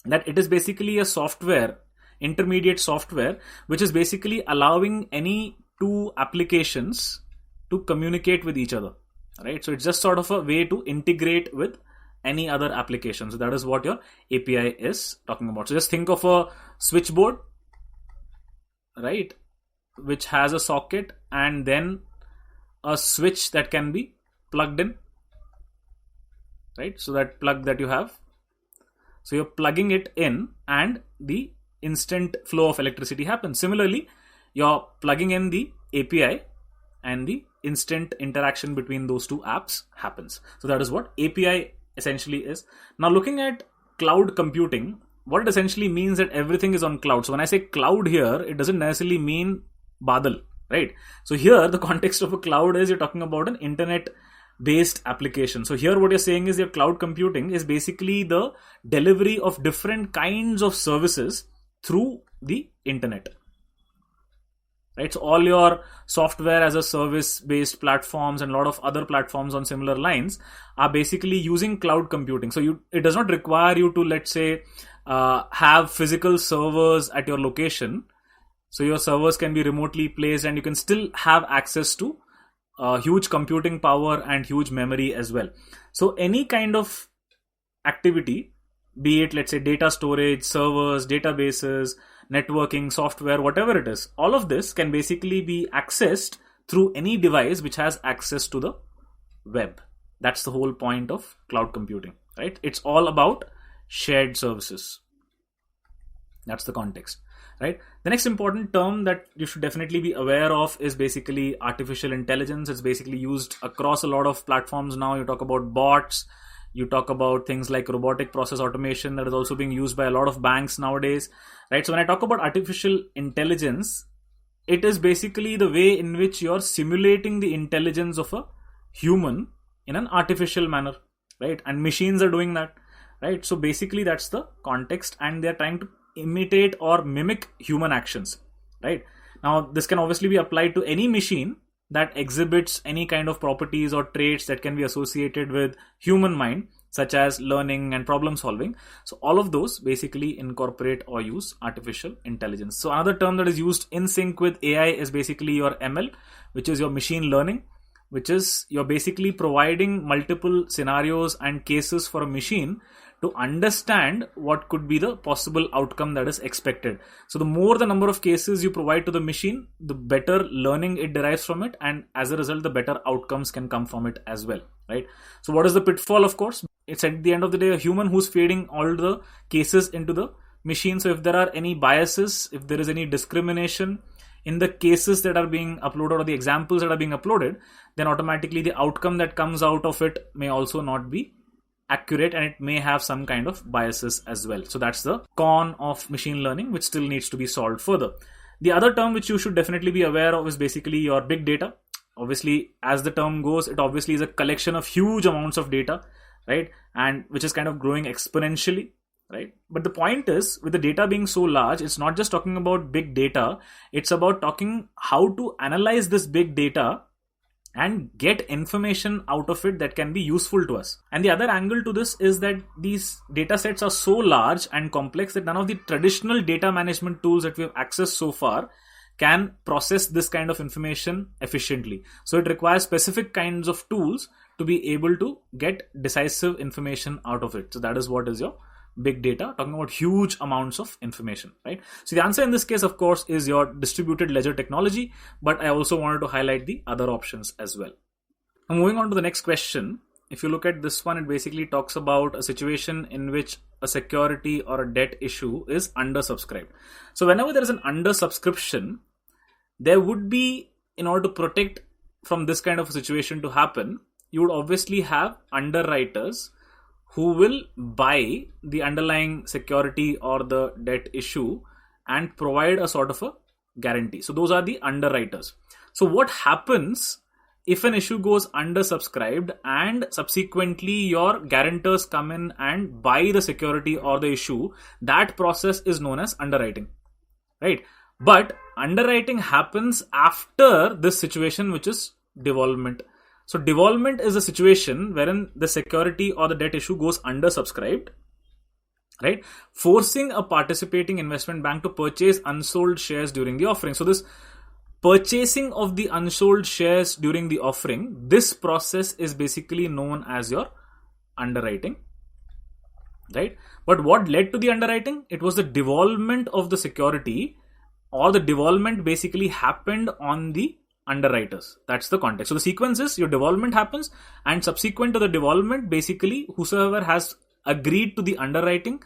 that it is basically a software, intermediate software, which is basically allowing any two applications to communicate with each other, right? So it's just sort of a way to integrate with any other application. So that is what your API is talking about. So just think of a switchboard, right, which has a socket and then a switch that can be plugged in, right? So that plug that you have, so you're plugging it in and the instant flow of electricity happens. Similarly, you're plugging in the API and the instant interaction between those two apps happens. So that is what API essentially is. Now looking at cloud computing, what it essentially means that everything is on cloud. So when I say cloud here, it doesn't necessarily mean Badal, right? So here the context of a cloud is you're talking about an internet based application. So here what you're saying is your cloud computing is basically the delivery of different kinds of services through the internet. Right, so all your software as a service based platforms and a lot of other platforms on similar lines are basically using cloud computing. So it does not require you to, let's say, have physical servers at your location. So your servers can be remotely placed and you can still have access to huge computing power and huge memory as well. So any kind of activity, be it, let's say, data storage, servers, databases, networking, software, whatever it is, all of this can basically be accessed through any device which has access to the web. That's the whole point of cloud computing, right? It's all about shared services. That's the context, right? The next important term that you should definitely be aware of is basically artificial intelligence. It's basically used across a lot of platforms now. You talk about bots, you talk about things like robotic process automation that is also being used by a lot of banks nowadays, right? So when I talk about artificial intelligence, it is basically the way in which you're simulating the intelligence of a human in an artificial manner, right? And machines are doing that, right? So basically that's the context, and they're trying to imitate or mimic human actions, right? Now this can obviously be applied to any machine that exhibits any kind of properties or traits that can be associated with human mind, such as learning and problem solving. So all of those basically incorporate or use artificial intelligence. So another term that is used in sync with AI is basically your ML, which is your machine learning, which is you're basically providing multiple scenarios and cases for a machine to understand what could be the possible outcome that is expected. So the more the number of cases you provide to the machine, the better learning it derives from it, and as a result, the better outcomes can come from it as well, right? So what is the pitfall? Of course, it's at the end of the day a human who's feeding all the cases into the machine. So if there are any biases, if there is any discrimination in the cases that are being uploaded or the examples that are being uploaded, then automatically the outcome that comes out of it may also not be accurate, and it may have some kind of biases as well. So that's the con of machine learning, which still needs to be solved further. The other term which you should definitely be aware of is basically your big data. Obviously, as the term goes, it obviously is a collection of huge amounts of data, right? And which is kind of growing exponentially, right? But the point is, with the data being so large, it's not just talking about big data, it's about talking how to analyze this big data and get information out of it that can be useful to us. And the other angle to this is that these data sets are so large and complex that none of the traditional data management tools that we have accessed so far can process this kind of information efficiently. So it requires specific kinds of tools to be able to get decisive information out of it. So that is what is your big data, talking about huge amounts of information, right? So the answer in this case, of course, is your distributed ledger technology, but I also wanted to highlight the other options as well. Now moving on to the next question, if you look at this one, it basically talks about a situation in which a security or a debt issue is undersubscribed. So whenever there is an undersubscription, there would be, in order to protect from this kind of a situation to happen, you would obviously have underwriters who will buy the underlying security or the debt issue and provide a sort of a guarantee. So those are the underwriters. So what happens if an issue goes undersubscribed and subsequently your guarantors come in and buy the security or the issue? That process is known as underwriting, right? But underwriting happens after this situation, which is devolvement. So devolvement is a situation wherein the security or the debt issue goes undersubscribed, right? Forcing a participating investment bank to purchase unsold shares during the offering. So this purchasing of the unsold shares during the offering, this process is basically known as your underwriting right? But what led to the underwriting? It was the devolvement of the security, or the devolvement basically happened on the underwriters. That's the context. So the sequence is, your devolvement happens, and subsequent to the devolvement, basically whosoever has agreed to the underwriting,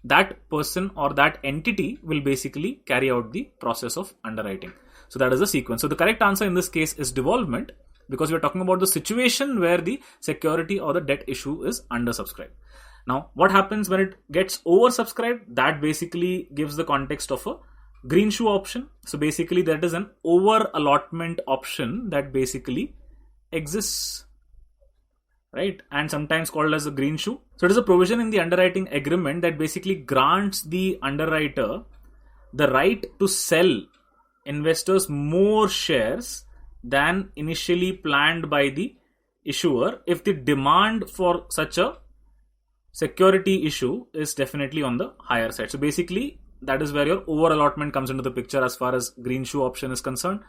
that person or that entity will basically carry out the process of underwriting. So that is the sequence. So the correct answer in this case is devolvement, because we are talking about the situation where the security or the debt issue is undersubscribed. Now, what happens when it gets oversubscribed? That basically gives the context of a green shoe option. So basically that is an over allotment option that basically exists, right? And sometimes called as a green shoe. So it is a provision in the underwriting agreement that basically grants the underwriter the right to sell investors more shares than initially planned by the issuer if the demand for such a security issue is definitely on the higher side. So basically that is where your over allotment comes into the picture as far as green shoe option is concerned.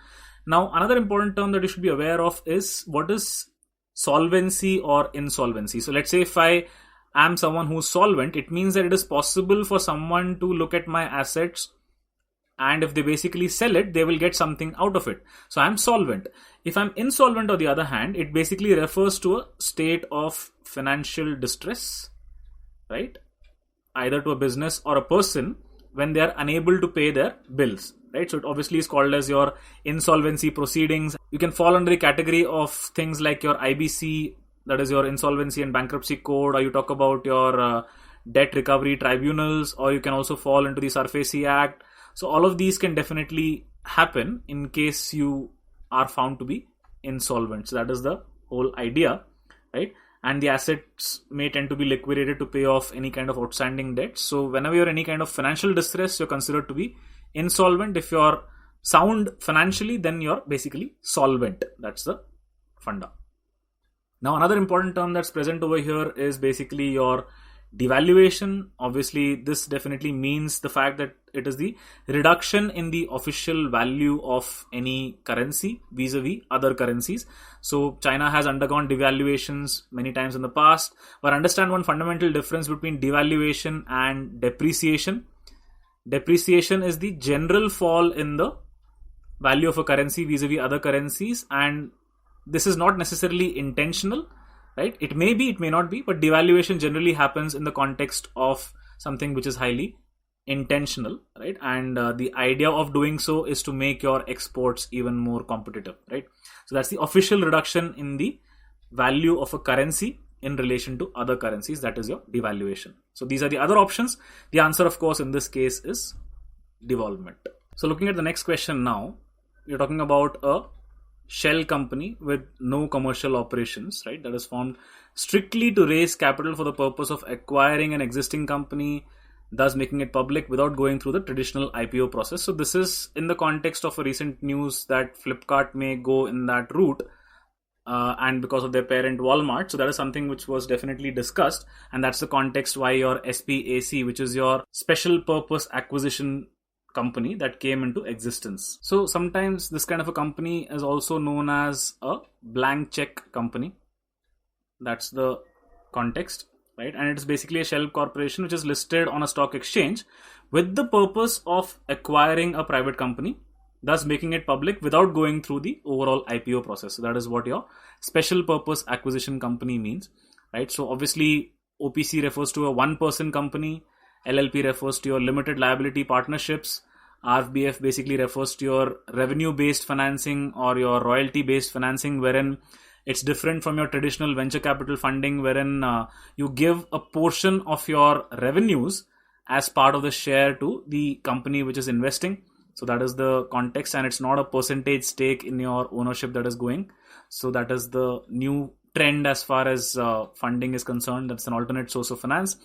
Now, another important term that you should be aware of is what is solvency or insolvency. So let's say if I am someone who's solvent, it means that it is possible for someone to look at my assets, and if they basically sell it, they will get something out of it. So I'm solvent. If I'm insolvent, on the other hand, it basically refers to a state of financial distress, right? Either to a business or a person when they are unable to pay their bills, right? So it obviously is called as your insolvency proceedings. You can fall under the category of things like your IBC, that is your insolvency and bankruptcy code, or you talk about your debt recovery tribunals, or you can also fall into the SARFAESI Act. So all of these can definitely happen in case you are found to be insolvent. So that is the whole idea, right? And the assets may tend to be liquidated to pay off any kind of outstanding debt. So whenever you're in any kind of financial distress, you're considered to be insolvent. If you're sound financially, then you're basically solvent. That's the funda. Now, another important term that's present over here is basically your devaluation. Obviously, this definitely means the fact that it is the reduction in the official value of any currency vis-a-vis other currencies. So China has undergone devaluations many times in the past. But understand one fundamental difference between devaluation and depreciation. Depreciation is the general fall in the value of a currency vis-a-vis other currencies, and this is not necessarily intentional, right? It may be, it may not be, but devaluation generally happens in the context of something which is highly intentional, right? And the idea of doing so is to make your exports even more competitive, right? So that's the official reduction in the value of a currency in relation to other currencies. That is your devaluation. So these are the other options. The answer, of course, in this case is devolvement. So looking at the next question now, we're talking about a shell company with no commercial operations, right? That is formed strictly to raise capital for the purpose of acquiring an existing company, thus making it public without going through the traditional IPO process. So this is in the context of a recent news that Flipkart may go in that route, and because of their parent Walmart. So that is something which was definitely discussed, and that's the context why your SPAC, which is your special purpose acquisition company, that came into existence. So sometimes this kind of a company is also known as a blank check company. That's the context, right? And it's basically a shell corporation which is listed on a stock exchange with the purpose of acquiring a private company, thus making it public without going through the overall IPO process. So that is what your special purpose acquisition company means, right? So obviously OPC refers to a one-person company, LLP refers to your limited liability partnerships, RBF basically refers to your revenue-based financing or your royalty-based financing, wherein it's different from your traditional venture capital funding, wherein you give a portion of your revenues as part of the share to the company which is investing. So that is the context, and it's not a percentage stake in your ownership that is going. So that is the new trend as far as funding is concerned. That's an alternate source of finance.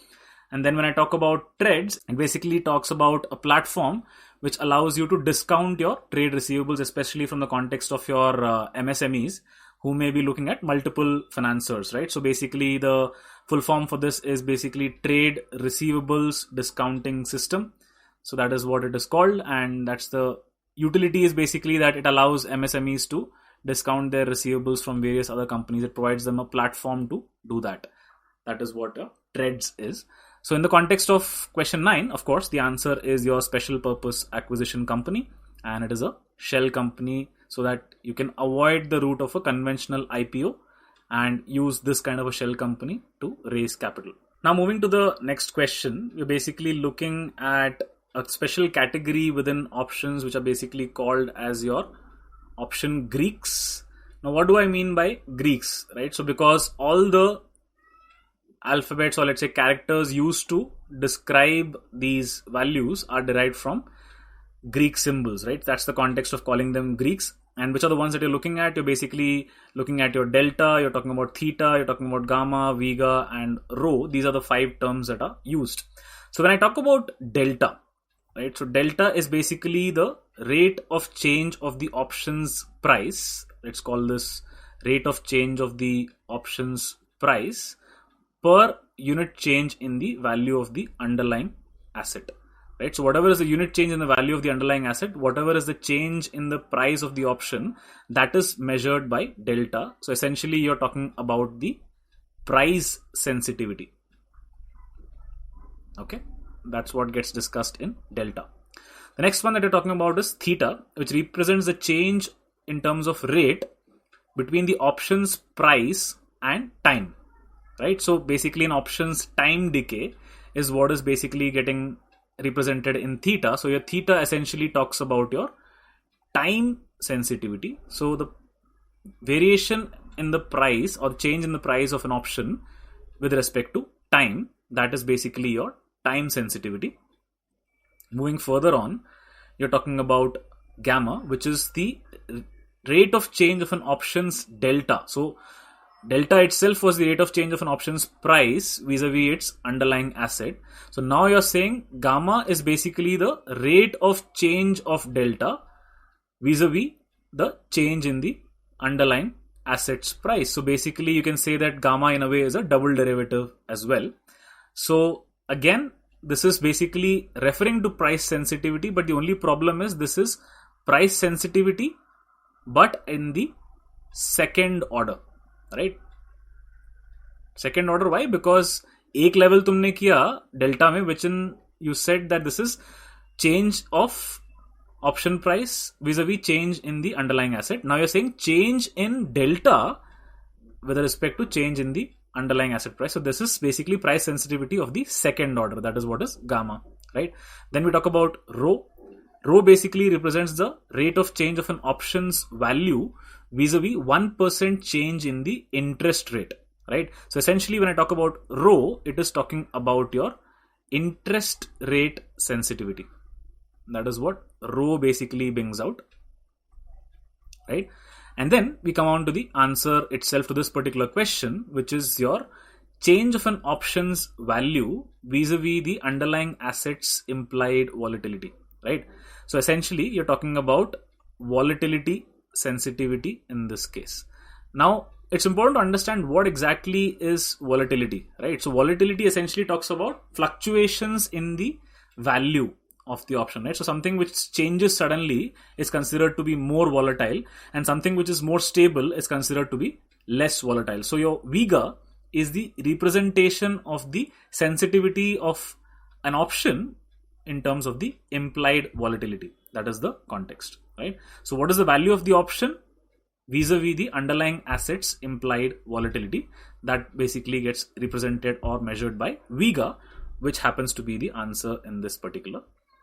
And then when I talk about TREDS, it basically talks about a platform which allows you to discount your trade receivables, especially from the context of your MSMEs who may be looking at multiple financiers, right? So basically the full form for this is basically trade receivables discounting system. So that is what it is called, and that's the utility is basically that it allows MSMEs to discount their receivables from various other companies. It provides them a platform to do that. That is what a TREDS is. So in the context of question 9, of course, the answer is your special purpose acquisition company, and it is a shell company so that you can avoid the route of a conventional IPO and use this kind of a shell company to raise capital. Now moving to the next question, you're basically looking at a special category within options which are basically called as your option Greeks. Now what do I mean by Greeks, right? So because all the alphabets, or let's say characters used to describe these values are derived from Greek symbols, right? That's the context of calling them Greeks. And which are the ones that you're looking at? You're basically looking at your delta, you're talking about theta, you're talking about gamma, vega, and rho. These are the 5 terms that are used. So when I talk about delta, right? So delta is basically the rate of change of the options price. Let's call this rate of change of the options price per unit change in the value of the underlying asset. Right? So whatever is the unit change in the value of the underlying asset, whatever is the change in the price of the option, that is measured by delta. So essentially you're talking about the price sensitivity. Okay, that's what gets discussed in delta. The next one that you're talking about is theta, which represents the change in terms of rate between the options price and time. Right? So basically an options time decay is what is basically getting represented in theta. So your theta essentially talks about your time sensitivity. So the variation in the price or change in the price of an option with respect to time, that is basically your time sensitivity. Moving further on, you're talking about gamma, which is the rate of change of an option's delta. So delta itself was the rate of change of an option's price vis-a-vis its underlying asset. So now you're saying gamma is basically the rate of change of delta vis-a-vis the change in the underlying asset's price. So basically you can say that gamma in a way is a double derivative as well. So again, this is basically referring to price sensitivity, but the only problem is this is price sensitivity but in the second order. Right? Second order, why? Because एक level तुमने किया delta में, which in you said that this is change of option price vis-a-vis change in the underlying asset. Now you're saying change in delta with respect to change in the underlying asset price. So this is basically price sensitivity of the second order. That is what is gamma, right? Then we talk about rho. Rho basically represents the rate of change of an option's value vis-a-vis 1% change in the interest rate, right? So essentially when I talk about rho, it is talking about your interest rate sensitivity. That is what rho basically brings out, right? And then we come on to the answer itself to this particular question, which is your change of an option's value vis-a-vis the underlying asset's implied volatility, right? So essentially you're talking about volatility sensitivity in this case. Now it's important to understand what exactly is volatility, right? So volatility essentially talks about fluctuations in the value of the option, right? So something which changes suddenly is considered to be more volatile, and something which is more stable is considered to be less volatile. So your vega is the representation of the sensitivity of an option in terms of the implied volatility. That is the context, right? So what is the value of the option vis-a-vis the underlying assets implied volatility? That basically gets represented or measured by vega, which happens to be the answer in this particular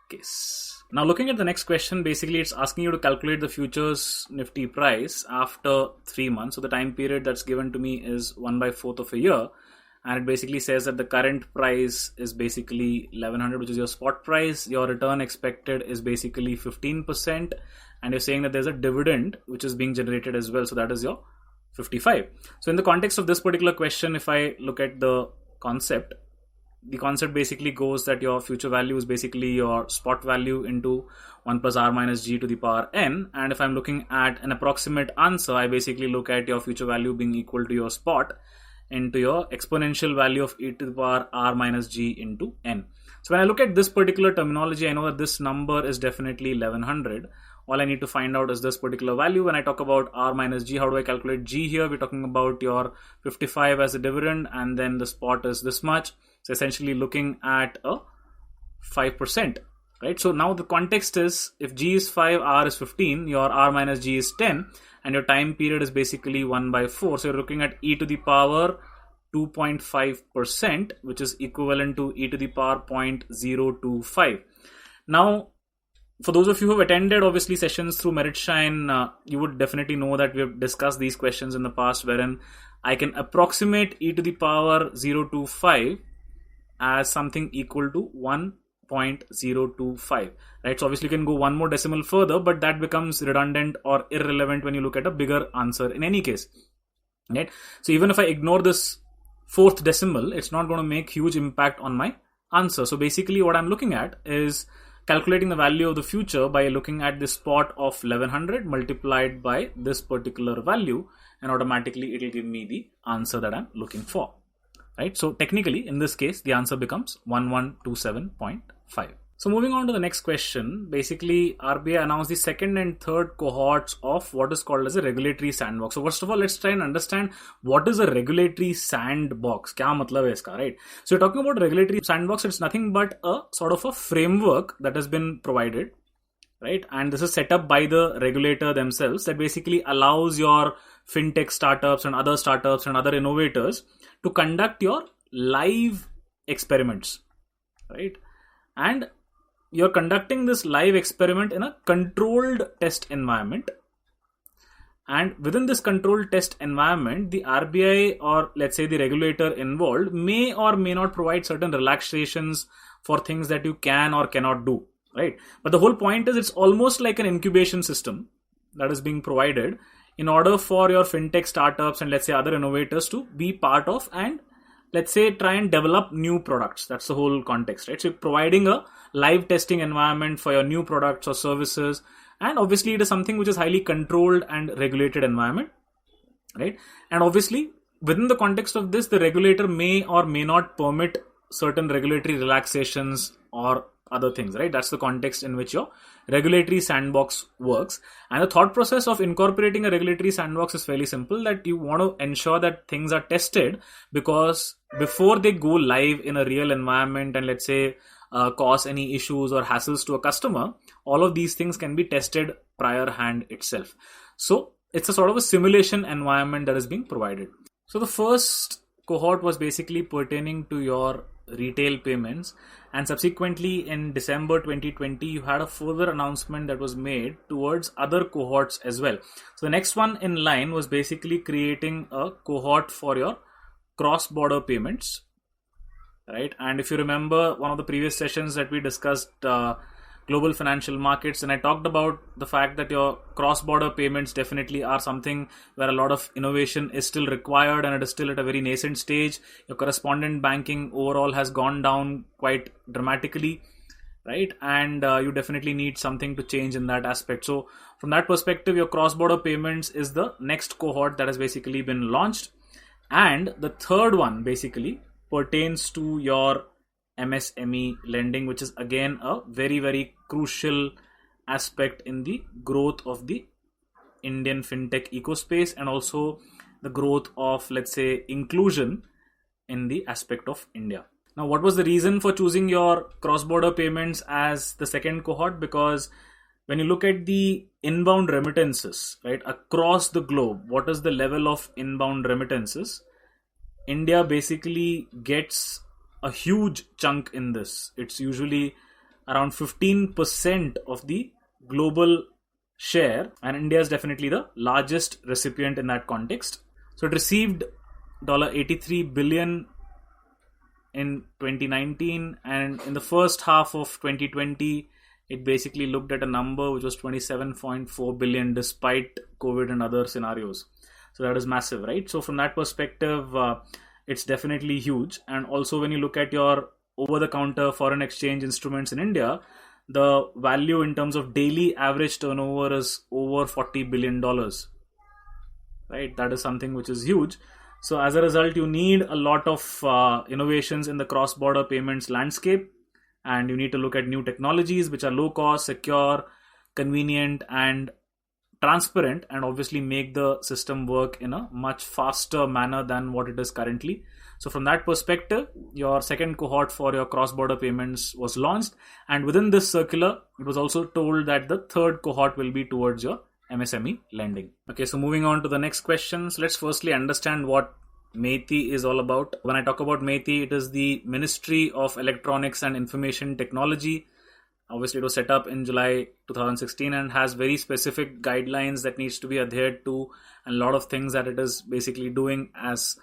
case. Now looking at the next question, basically it's asking you to calculate the futures Nifty price after 3 months. So the time period that's given to me is 1/4 of a year. And it basically says that the current price is basically 1100, which is your spot price. Your return expected is basically 15%. And you're saying that there's a dividend which is being generated as well. So that is your 55. So in the context of this particular question, if I look at the concept basically goes that your future value is basically your spot value into 1 plus r minus g to the power n. And if I'm looking at an approximate answer, I basically look at your future value being equal to your spot into your exponential value of e to the power r minus g into n. So when I look at this particular terminology, I know that this number is definitely 1100. all I need to find out is this particular value. When I talk about R minus G, how do I calculate G here? We're talking about your 55 as a dividend, and then the spot is this much. So essentially looking at a 5%, right? So now the context is, if G is 5, R is 15, your R minus G is 10, and your time period is basically 1/4. So you're looking at e to the power 2.5%, which is equivalent to e to the power 0.025. Now, for those of you who have attended, obviously, sessions through Meritshine, you would definitely know that we have discussed these questions in the past, wherein I can approximate e to the power 0.025 as something equal to 1.025, right? So obviously you can go one more decimal further, but that becomes redundant or irrelevant when you look at a bigger answer in any case, right? So even if I ignore this fourth decimal, it's not going to make huge impact on my answer. So basically what I'm looking at is calculating the value of the future by looking at the spot of 1100 multiplied by this particular value, and automatically it will give me the answer that I'm looking for, right? So technically in this case the answer becomes 1127.5. So moving on to the next question, basically RBI announced the second and third cohorts of what is called as a regulatory sandbox. So first of all, let's try and understand what is a regulatory sandbox. Kya matlab hai iska, right? So you're talking about regulatory sandbox. It's nothing but a sort of a framework that has been provided, right? And this is set up by the regulator themselves, that basically allows your fintech startups and other innovators to conduct your live experiments, right? And you're conducting this live experiment in a controlled test environment. And within this controlled test environment, the RBI, or let's say the regulator involved, may or may not provide certain relaxations for things that you can or cannot do, right? But the whole point is, it's almost like an incubation system that is being provided in order for your fintech startups and let's say other innovators to be part of and let's say try and develop new products. That's the whole context, right? So you're providing a live testing environment for your new products or services, and obviously it is something which is highly controlled and regulated environment, right? And obviously within the context of this, the regulator may or may not permit certain regulatory relaxations or other things, right? That's the context in which your regulatory sandbox works. And the thought process of incorporating a regulatory sandbox is fairly simple, that you want to ensure that things are tested, because before they go live in a real environment and let's say cause any issues or hassles to a customer, all of these things can be tested prior hand itself. So it's a sort of a simulation environment that is being provided. So the first cohort was basically pertaining to your retail payments, and subsequently in December 2020 you had a further announcement that was made towards other cohorts as well. So the next one in line was basically creating a cohort for your cross-border payments, right? And if you remember one of the previous sessions that we discussed global financial markets, and I talked about the fact that your cross-border payments definitely are something where a lot of innovation is still required and it is still at a very nascent stage. Your correspondent banking overall has gone down quite dramatically, right? And you definitely need something to change in that aspect. So from that perspective, your cross-border payments is the next cohort that has basically been launched. And the third one basically pertains to your MSME lending, which is again a very, very crucial aspect in the growth of the Indian fintech ecospace and also the growth of, let's say, inclusion in the aspect of India. Now, what was the reason for choosing your cross-border payments as the second cohort? Because when you look at the inbound remittances, right, across the globe, what is the level of inbound remittances? India basically gets a huge chunk in this. It's usually around 15% of the global share, and India is definitely the largest recipient in that context. So it received $83 billion in 2019, and in the first half of 2020 it basically looked at a number which was 27.4 billion despite COVID and other scenarios. So that is massive, right? So from that perspective, it's definitely huge. And also when you look at your over-the-counter foreign exchange instruments in India, the value in terms of daily average turnover is over $40 billion, right? That is something which is huge. So as a result, you need a lot of innovations in the cross-border payments landscape, and you need to look at new technologies which are low cost, secure, convenient and transparent, and obviously make the system work in a much faster manner than what it is currently. So from that perspective, your second cohort for your cross-border payments was launched, and within this circular, it was also told that the third cohort will be towards your MSME lending. Okay, so moving on to the next questions, let's firstly understand what MEITI is all about. When I talk about MEITI, it is the Ministry of Electronics and Information Technology. Obviously, it was set up in July 2016 and has very specific guidelines that needs to be adhered to, and a lot of things that it is basically doing as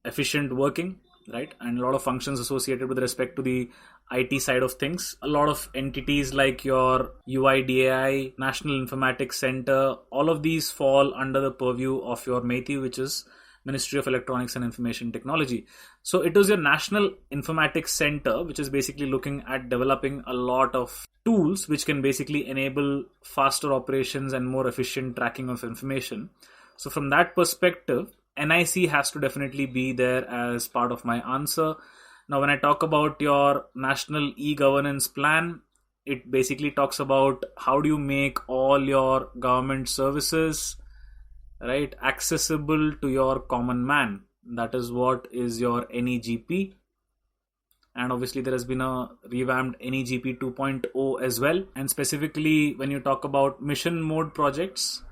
efficient working, right? And a lot of functions associated with respect to the IT side of things. A lot of entities like your UIDAI, National Informatics Center, all of these fall under the purview of your MEITI, which is Ministry of Electronics and Information Technology. So it is your National Informatics Center, which is basically looking at developing a lot of tools which can basically enable faster operations and more efficient tracking of information. So from that perspective, NIC has to definitely be there as part of my answer. Now, when I talk about your National E-Governance Plan, it basically talks about how do you make all your government services, right, accessible to your common man. That is what is your NEGP. And obviously there has been a revamped NEGP 2.0 as well. And specifically when you talk about mission mode projects,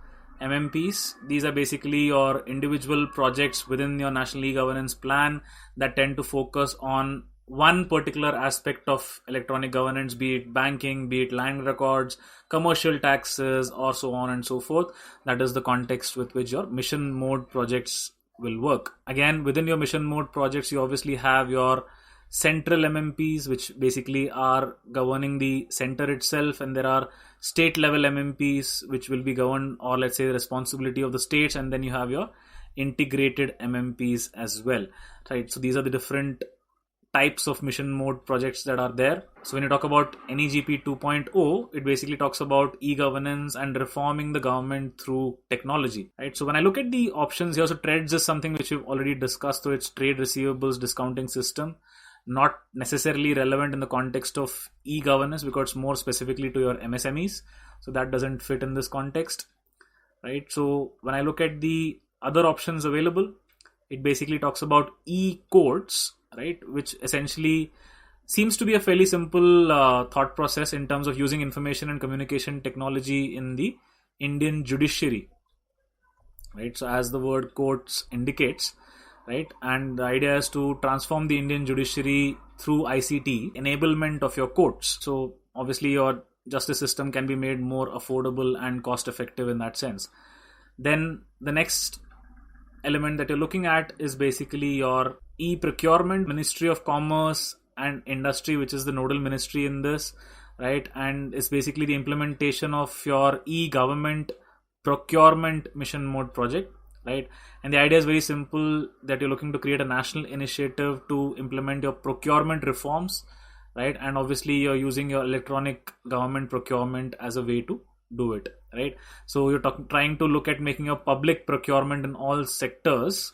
MMPs, these are basically your individual projects within your National E-Governance Plan that tend to focus on one particular aspect of electronic governance, be it banking, be it land records, commercial taxes, or so on and so forth. That is the context with which your mission mode projects will work. Again, within your mission mode projects, you obviously have your central MMPs, which basically are governing the center itself, and there are state level MMPs which will be governed, or let's say the responsibility of the states, and then you have your integrated MMPs as well, right? So these are the different types of mission mode projects that are there. So when you talk about NEGP 2.0, it basically talks about e-governance and reforming the government through technology, right? So when I look at the options here, so TREADS is something which we've already discussed through its trade receivables discounting system, not necessarily relevant in the context of e-governance because it's more specifically to your MSMEs. So that doesn't fit in this context, right? So when I look at the other options available, it basically talks about e-courts, right? Which essentially seems to be a fairly simple thought process in terms of using information and communication technology in the Indian judiciary, right? So as the word courts indicates, right? And the idea is to transform the Indian judiciary through ICT enablement of your courts. So obviously your justice system can be made more affordable and cost effective in that sense. Then the next element that you're looking at is basically your e-procurement. Ministry of Commerce and Industry, which is the nodal ministry in this, right? And it's basically the implementation of your e-government procurement mission mode project, right? And the idea is very simple, that you're looking to create a national initiative to implement your procurement reforms, right? And obviously you're using your electronic government procurement as a way to do it, right? So you're trying to look at making your public procurement in all sectors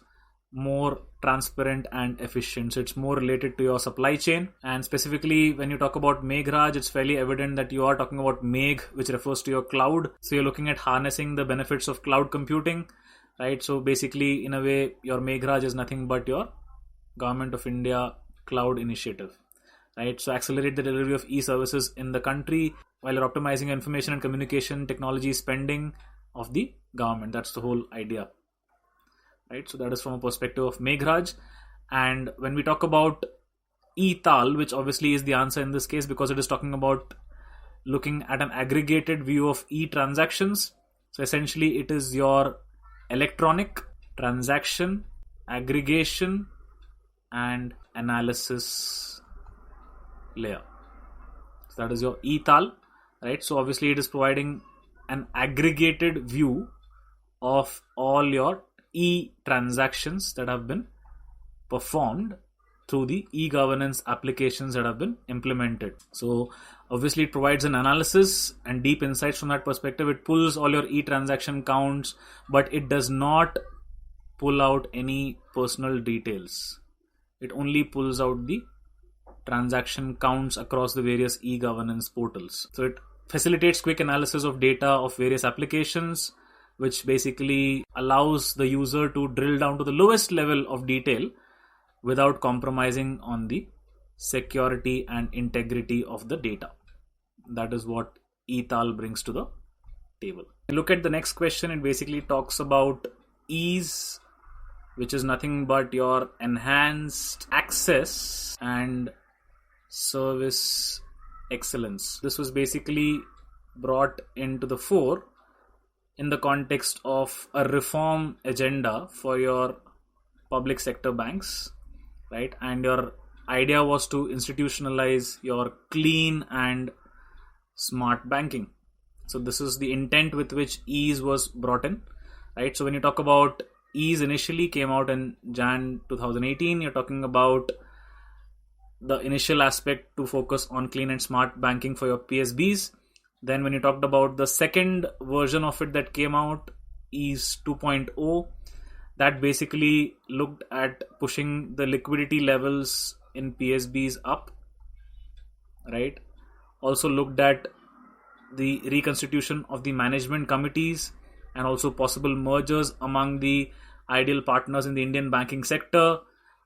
more transparent and efficient. So it's more related to your supply chain. And specifically when you talk about Meghraj, it's fairly evident that you are talking about Megh, which refers to your cloud. So you're looking at harnessing the benefits of cloud computing, right? So basically in a way your Meghraj is nothing but your Government of India cloud initiative, right? So accelerate the delivery of e-services in the country while you're optimizing information and communication technology spending of the government. That's the whole idea, right? So that is from a perspective of Meghraj. And when we talk about e-Tal, which obviously is the answer in this case because it is talking about looking at an aggregated view of e-transactions. So essentially it is your electronic transaction aggregation and analysis layer. So that is your e-Tal, right? So obviously it is providing an aggregated view of all your e-transactions that have been performed through the e-governance applications that have been implemented. So obviously it provides an analysis and deep insights from that perspective. It pulls all your e-transaction counts, but it does not pull out any personal details. It only pulls out the transaction counts across the various e-governance portals. So it facilitates quick analysis of data of various applications, which basically allows the user to drill down to the lowest level of detail without compromising on the security and integrity of the data. That is what eTAL brings to the table. Look at the next question. It basically talks about ease, which is nothing but your enhanced access and service excellence. This was basically brought into the fore in the context of a reform agenda for your public sector banks, right? And your idea was to institutionalize your clean and smart banking. So this is the intent with which ease was brought in, right? So when you talk about ease, initially came out in Jan 2018, you're talking about the initial aspect to focus on clean and smart banking for your PSBs. Then when you talked about the second version of it that came out, ease 2.0, that basically looked at pushing the liquidity levels in PSBs up, right? Also looked at the reconstitution of the management committees and also possible mergers among the ideal partners in the Indian banking sector,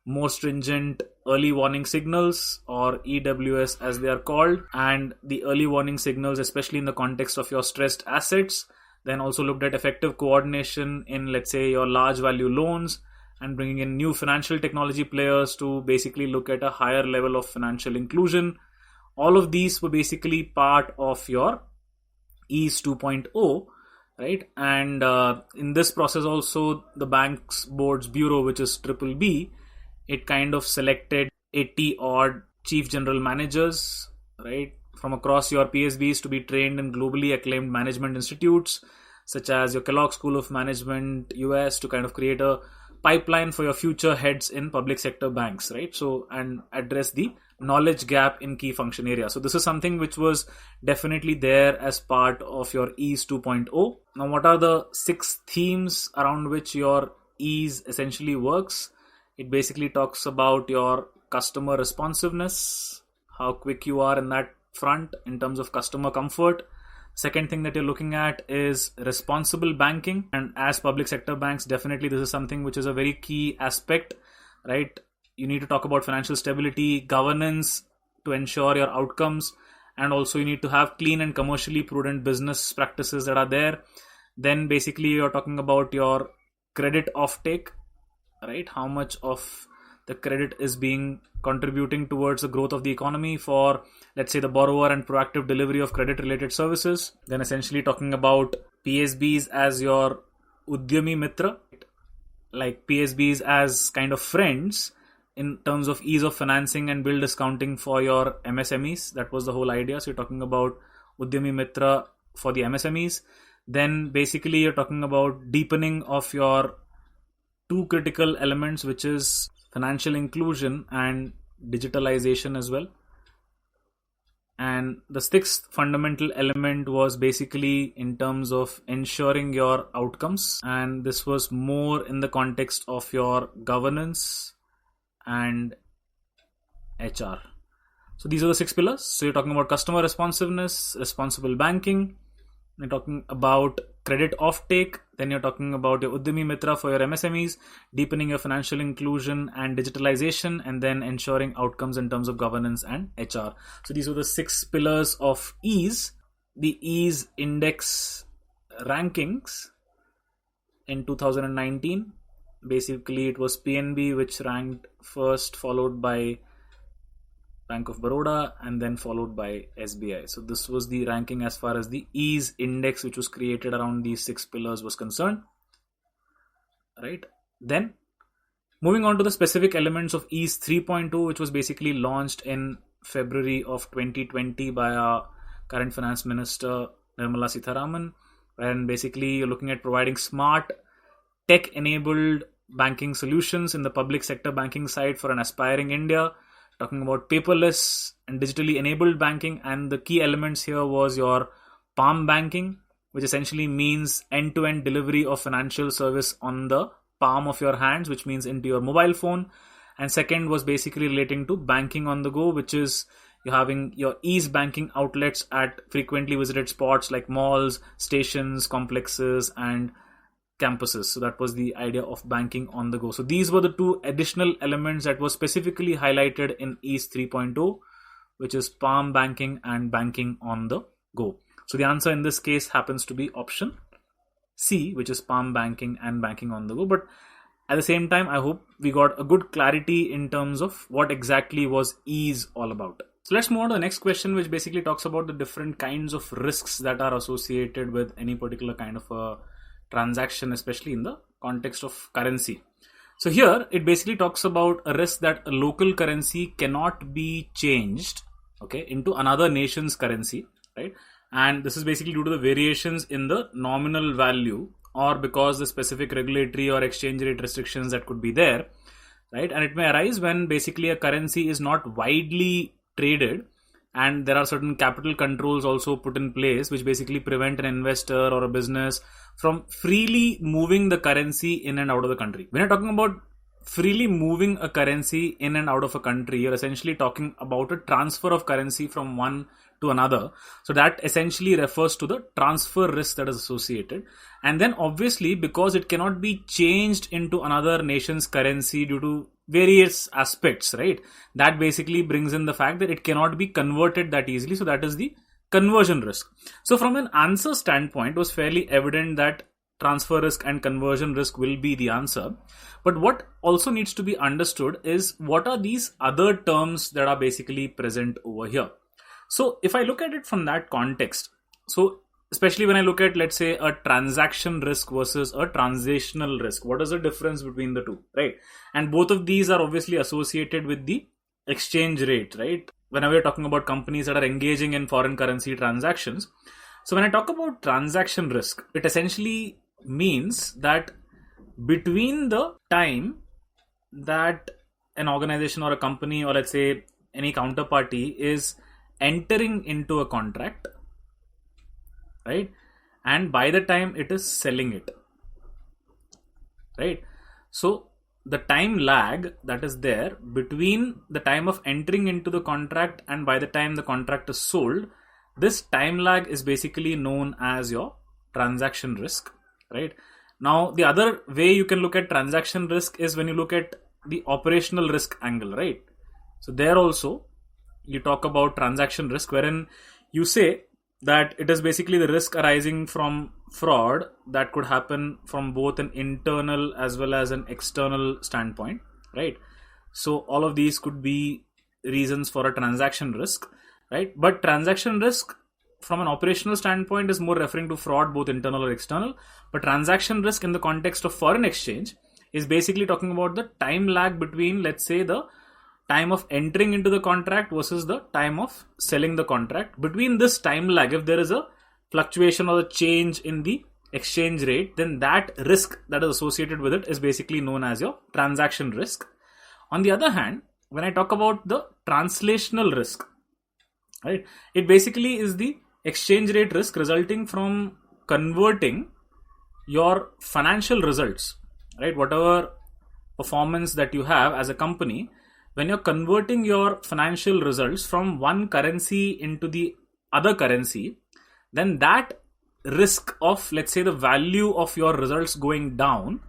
more stringent early warning signals, or EWS as they are called, and the early warning signals especially in the context of your stressed assets. Then also looked at effective coordination in, let's say, your large value loans, and bringing in new financial technology players to basically look at a higher level of financial inclusion. All of these were basically part of your ease 2.0, right? And in this process also, the bank's board's bureau, which is BBB, it kind of selected 80 odd chief general managers, right, from across your PSBs to be trained in globally acclaimed management institutes such as your Kellogg School of Management US, to kind of create a pipeline for your future heads in public sector banks, right? So, and address the knowledge gap in key function areas. So this is something which was definitely there as part of your ease 2.0. Now, what are the 6 themes around which your ease essentially works? It basically talks about your customer responsiveness, how quick you are in that front in terms of customer comfort. Second thing that you're looking at is responsible banking. And as public sector banks, definitely this is something which is a very key aspect, right? You need to talk about financial stability, governance to ensure your outcomes, and also you need to have clean and commercially prudent business practices that are there. Then basically you're talking about your credit offtake, right? How much of the credit is being contributing towards the growth of the economy for, let's say, the borrower, and proactive delivery of credit related services. Then essentially talking about PSBs as your Udyami Mitra, like PSBs as kind of friends in terms of ease of financing and bill discounting for your MSMEs. That was the whole idea. So you're talking about Udyami Mitra for the MSMEs. Then basically you're talking about deepening of your 2 critical elements, which is financial inclusion and digitalization as well. And the 6th fundamental element was basically in terms of ensuring your outcomes. And this was more in the context of your governance and HR. So these are the 6 pillars. So you're talking about customer responsiveness, responsible banking, you're talking about credit offtake, then you're talking about your Udyami Mitra for your MSMEs, deepening your financial inclusion and digitalization, and then ensuring outcomes in terms of governance and HR. So these were the 6 pillars of ease. The ease index rankings in 2019, basically it was PNB which ranked first, followed by Bank of Baroda, and then followed by SBI. So this was the ranking as far as the ease index which was created around these 6 pillars was concerned, right? Then moving on to the specific elements of ease 3.2, which was basically launched in February of 2020 by our current finance minister Nirmala Sitharaman, and basically you're looking at providing smart tech enabled banking solutions in the public sector banking side for an aspiring India. Talking about paperless and digitally enabled banking, and the key elements here was your palm banking, which essentially means end-to-end delivery of financial service on the palm of your hands, which means into your mobile phone. And second was basically relating to banking on the go, which is You're having your ease banking outlets at frequently visited spots like malls, stations, complexes, and campuses. So that was the idea of banking on the go. So these were the two additional elements that were specifically highlighted in Ease 3.0, which is palm banking and banking on the go. So the answer in this case happens to be option C, which is palm banking and banking on the go. But at the same time, I hope we got a good clarity in terms of what exactly was ease all about. So let's move on to the next question, which basically talks about the different kinds of risks that are associated with any particular kind of a transaction, especially in the context of currency. So here it basically talks about a risk that a local currency cannot be changed, okay, into another nation's currency, right? And this is basically due to the variations in the nominal value, or because the specific regulatory or exchange rate restrictions that could be there, right? And it may arise when basically a currency is not widely traded, and there are certain capital controls also put in place which basically prevent an investor or a business from freely moving the currency in and out of the country. When you're talking about freely moving a currency in and out of a country, you're essentially talking about a transfer of currency from one to another. So that essentially refers to the transfer risk that is associated. And then obviously, because it cannot be changed into another nation's currency due to various aspects, right? That basically brings in the fact that it cannot be converted that easily. So that is the conversion risk. So from an answer standpoint, it was fairly evident that transfer risk and conversion risk will be the answer. But what also needs to be understood is what are these other terms that are basically present over here. So if I look at it from that context, so especially when I look at, let's say, a transaction risk versus a transitional risk, what is the difference between the two, right? And both of these are obviously associated with the exchange rate, right? Whenever we're talking about companies that are engaging in foreign currency transactions. So when I talk about transaction risk, it essentially means that between the time that an organization or a company, or let's say any counterparty, is entering into a contract, right, and by the time it is selling it, right? So the time lag that is there between the time of entering into the contract and by the time the contract is sold, this time lag is basically known as your transaction risk, right? Now the other way you can look at transaction risk is when you look at the operational risk angle, right? So there also you talk about transaction risk, wherein you say that it is basically the risk arising from fraud that could happen from both an internal as well as an external standpoint, right? So all of these could be reasons for a transaction risk, right? But transaction risk from an operational standpoint is more referring to fraud, both internal or external. But transaction risk in the context of foreign exchange is basically talking about the time lag between, let's say, the time of entering into the contract versus the time of selling the contract. Between this time lag, if there is a fluctuation or a change in the exchange rate, then that risk that is associated with it is basically known as your transaction risk. On the other hand, when I talk about the translational risk, right, it basically is the exchange rate risk resulting from converting your financial results, right? Whatever performance that you have as a company, when you're converting your financial results from one currency into the other currency, then that risk of, let's say, the value of your results going down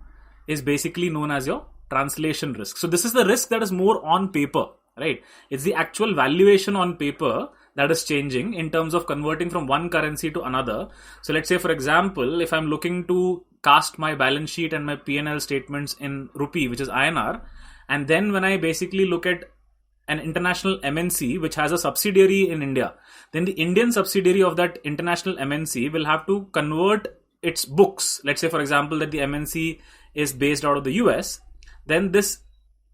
is basically known as your translation risk. So this is the risk that is more on paper, right? It's the actual valuation on paper that is changing in terms of converting from one currency to another. So let's say, for example, if I'm looking to cast my balance sheet and my P&L statements in rupee, which is INR, and then when I basically look at an international MNC which has a subsidiary in India, then the Indian subsidiary of that international MNC will have to convert its books. Let's say, for example, that the MNC is based out of the US. Then this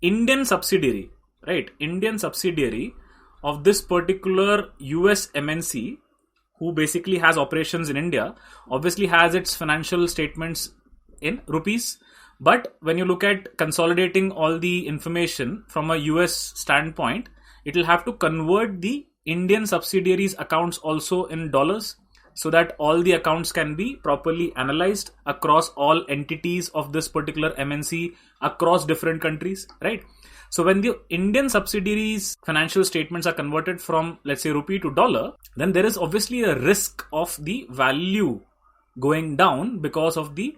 Indian subsidiary, right, Indian subsidiary of this particular US MNC, who basically has operations in India, obviously has its financial statements in rupees. But when you look at consolidating all the information from a US standpoint, it will have to convert the Indian subsidiaries accounts also in dollars. so that all the accounts can be properly analyzed across all entities of this particular MNC across different countries, right? So when the Indian subsidiaries financial statements are converted from, let's say, rupee to dollar, then there is obviously a risk of the value going down because of the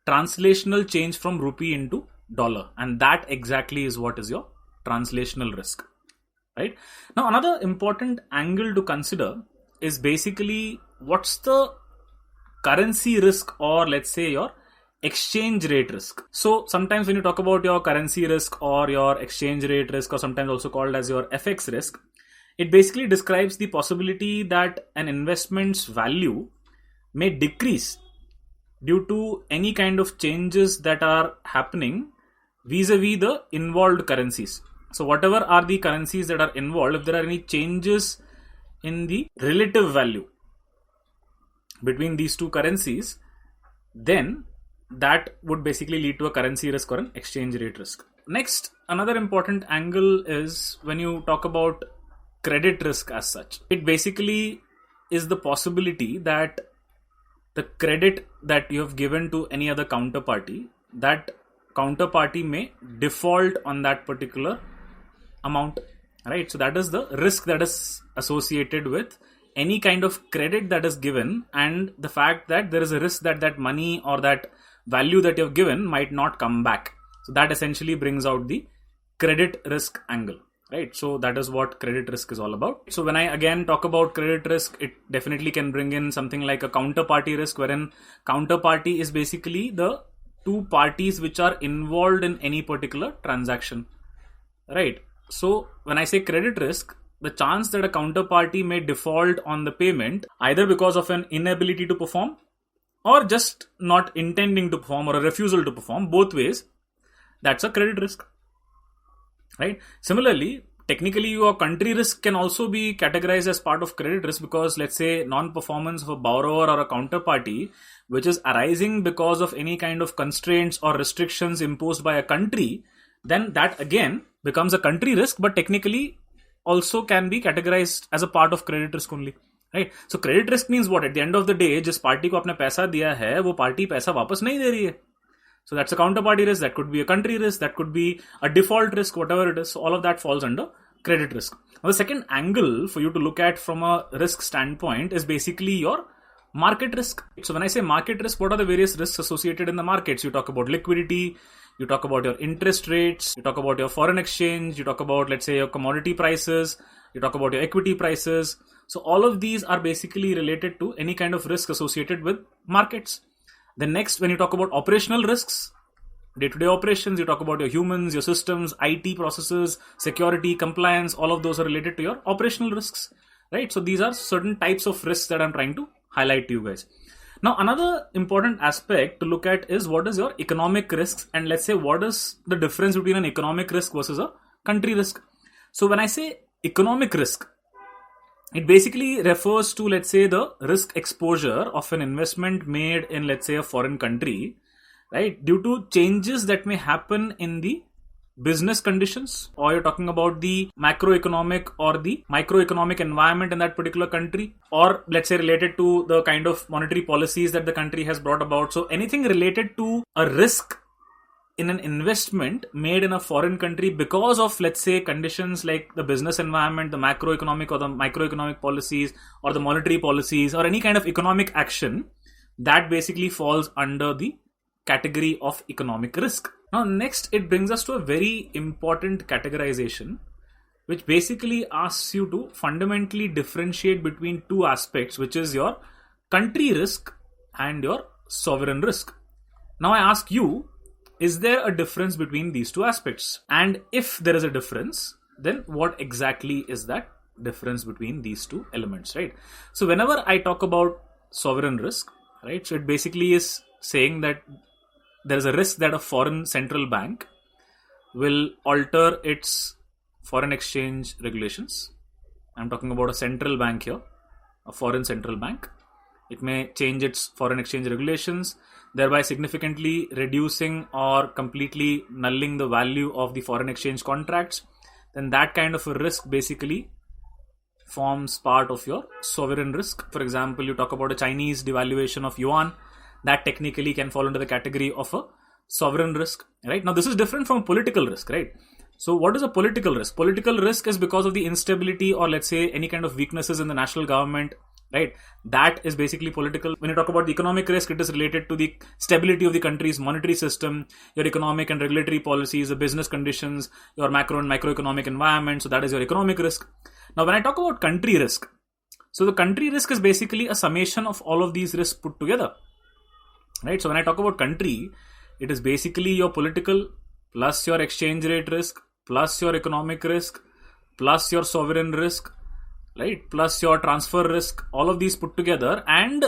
translational change from rupee into dollar. And that exactly is what is your translational risk, right? Now, another important angle to consider is basically what's the currency risk, or let's say your exchange rate risk. So sometimes when you talk about your currency risk or your exchange rate risk, or sometimes also called as your FX risk, it basically describes the possibility that an investment's value may decrease due to any kind of changes that are happening vis-a-vis the involved currencies. So whatever are the currencies that are involved, if there are any changes in the relative value between these two currencies, then that would basically lead to a currency risk or an exchange rate risk. Next, another important angle is when you talk about credit risk as such. It basically is the possibility that the credit that you have given to any other counterparty, that counterparty may default on that particular amount, right? So that is the risk that is associated with any kind of credit that is given, and the fact that there is a risk that that money or that value that you have given might not come back. So that essentially brings out the credit risk angle, right? So that is what credit risk is all about. So when I again talk about credit risk, it definitely can bring in something like a counterparty risk, wherein counterparty is basically the two parties which are involved in any particular transaction, right? So when I say credit risk, the chance that a counterparty may default on the payment either because of an inability to perform or just not intending to perform or a refusal to perform, both ways, that's a credit risk, right? Similarly, technically your country risk can also be categorized as part of credit risk, because let's say non-performance of a borrower or a counterparty which is arising because of any kind of constraints or restrictions imposed by a country, then that again becomes a country risk, but technically also can be categorized as a part of credit risk only, right? So credit risk means what? At the end of the day, जिस party को आपने पैसा दिया है, वो party पैसा वापस नहीं दे रही है. So that's a counterparty risk. That could be a country risk. That could be a default risk, whatever it is. So all of that falls under credit risk. Now the second angle for you to look at from a risk standpoint is basically your market risk. So when I say market risk, what are the various risks associated in the markets? You talk about liquidity, you talk about your interest rates, you talk about your foreign exchange, you talk about, let's say, your commodity prices, you talk about your equity prices. So all of these are basically related to any kind of risk associated with markets. Then next, when you talk about operational risks, day-to-day operations, you talk about your humans, your systems, IT processes, security, compliance, all of those are related to your operational risks, right? So these are certain types of risks that I'm trying to highlight to you guys. Now, another important aspect to look at is what is your economic risks, and let's say what is the difference between an economic risk versus a country risk. So when I say economic risk, it basically refers to, let's say, the risk exposure of an investment made in, let's say, a foreign country, right, due to changes that may happen in the business conditions, or you're talking about the macroeconomic or the microeconomic environment in that particular country, or let's say related to the kind of monetary policies that the country has brought about. So anything related to a risk in an investment made in a foreign country because of, let's say, conditions like the business environment, the macroeconomic or the microeconomic policies, or the monetary policies, or any kind of economic action, that basically falls under the category of economic risk. Now, next, it brings us to a very important categorization, which basically asks you to fundamentally differentiate between two aspects, which is your country risk and your sovereign risk. Now, I ask you, is there a difference between these two aspects? And if there is a difference, then what exactly is that difference between these two elements, right? So whenever I talk about sovereign risk, right, so it basically is saying that there is a risk that a foreign central bank will alter its foreign exchange regulations. I'm talking about a central bank here, a foreign central bank. It may change its foreign exchange regulations, thereby significantly reducing or completely nulling the value of the foreign exchange contracts. Then that kind of a risk basically forms part of your sovereign risk. For example, you talk about a Chinese devaluation of yuan, that technically can fall under the category of a sovereign risk, right? Now, this is different from political risk, right? So what is a political risk? Political risk is because of the instability or let's say any kind of weaknesses in the national government, right? That is basically political. When you talk about the economic risk, it is related to the stability of the country's monetary system, your economic and regulatory policies, the business conditions, your macro and microeconomic environment. So that is your economic risk. Now, when I talk about country risk, so the country risk is basically a summation of all of these risks put together, right? So when I talk about country, it is basically your political plus your exchange rate risk plus your economic risk plus your sovereign risk, right? Plus your transfer risk, all of these put together, and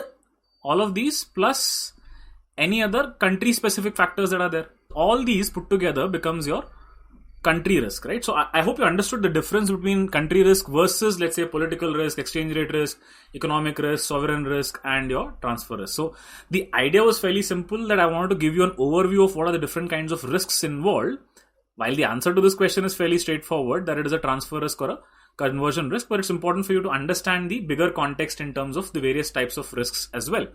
all of these plus any other country specific factors that are there. All these put together becomes your country risk, right? So I hope you understood the difference between country risk versus, let's say, political risk, exchange rate risk, economic risk, sovereign risk, and your transfer risk. So the idea was fairly simple, that I wanted to give you an overview of what are the different kinds of risks involved, while the answer to this question is fairly straightforward, that it is a transfer risk or a conversion risk, but it's important for you to understand the bigger context in terms of the various types of risks as well.